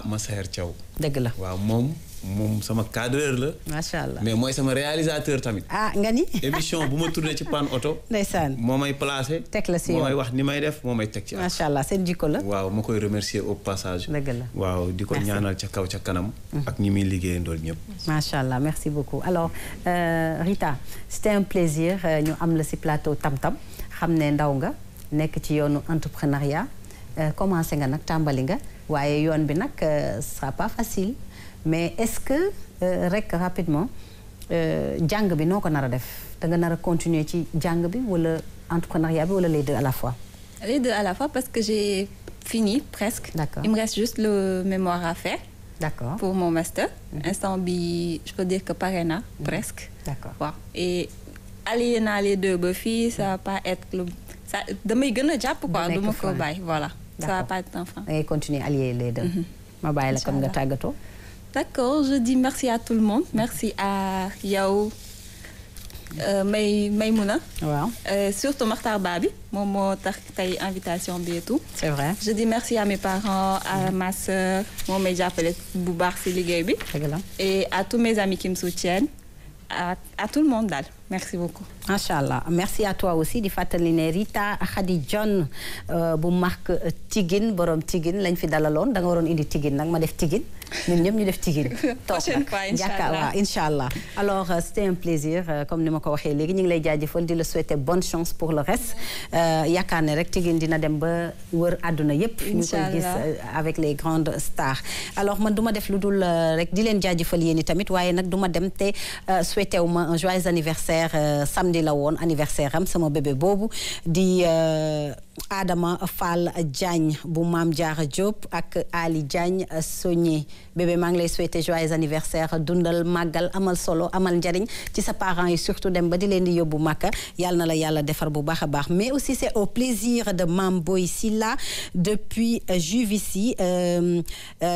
Massaer Thiaw. dëgg la waaw moom sama cadreur la. macha allah mais mooy sama réalisateur tamit. nga ni. émission bu ma tourné ci panne oto. ndeysaan moo may placé. teg la si yoon moo may wax ni may def moo may teg ci. macha allah seen jikko la. waaw ma koy remercier au passage. dëgg la waaw di ko ñaanal ca kaw ca kanam. ak ñi muy liggéeyandool ñëpp. macha allah merci beaucoup alors Rita c'était un plaisir ñu am la si plateau Tam Tam xam ne ndaw nga nekk ci yoonu entrepreneuriat commencé nga nag tàmbali nga waaye yoon bi nag ce sera pas facile. mais est-ce que rek rapidement jàng bi noo ko nar a def da nga nar a continuer ci jàng bi wala entrepreneuriat bi wala les deux à la fois. Les deux à la fois parce que j'ai fini presque. D'accord. Il me reste juste le mémoire à faire. D'accord. Pour mon master. Instant bi je peux dire que pare na presque. D'accord. waaw et allier naa les deux ba fii ça va pas être ça damay gën a jàpp quoi du ma ko bàyyi voilà. ça va pas être un frein. da ngay continuer allier les deux. ma bàyyi la comme nga tàggatoo. D'accord, je dis merci à tout le monde. Merci à yow Maymouna. waaw. Surtout Makhtar Babi moom moo tax tey invitation bi et tout. c'est vrai. Je dis merci à mes parents, à ma sœur moom may jàppale bu baax ci liggéey bi. et à tous mes amis qui me soutiennent. À tout le monde daal merci beaucoup. macha allah merci à toi aussi di fàttali ne Rita Khady John bu marque Tigine borom Tigine lañ fi dalaloon da nga waroon indi Tigine nag ma def Tigine ñun ñëpp ñu def Tigine. prochaine fois incha allah alors c'était un plaisir comme ni ma ko waxee léegi ñu ngi lay jaajëfal di la souhaiter bonne chance pour le reste yaakaar ne rek Tigine dina dem ba wër àdduna yëpp. ñu koy gis avec les grandes stars. alors man du ma def lu dul rek di leen jaajëfal yéen i tamit waaye nag du ma dem te souhaiter wu ma un joyeux anniversaire samedi la woon anniversaire am sama bébé boobu di Adama Fall Diagne bu Maam Diarra Diop ak Ali Diagne Sogné bébé maa ngi lay souhaiter joyeux anniversaire dundal màggal amal solo amal njariñ ci sa parents yi surtout dem ba di leen di yóbbu Makka yàlla na la yàlla defar bu baax a baax mais aussi c'est au plaisir de Mam Boy Silla depuis Juvisy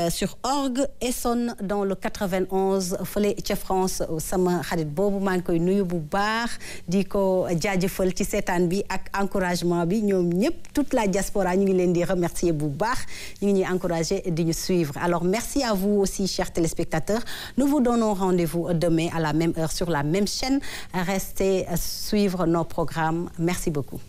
sur Orgue Essonne dans le 91 fële ca France sama xarit boobu maa ngi koy nuyu bu baax di ko jaajëfal ci seetaan bi ak encouragement bi ñoom ñëpp toute la diaspora ñu ngi leen di remercier bu baax ñu ngi ñuy encourager di ñu suivre alors merci à vous aussi chers téléspectateurs nous vous donnons rendez-vous demain à la même heure sur la même chaîne restez suivre nos programmes merci beaucoup.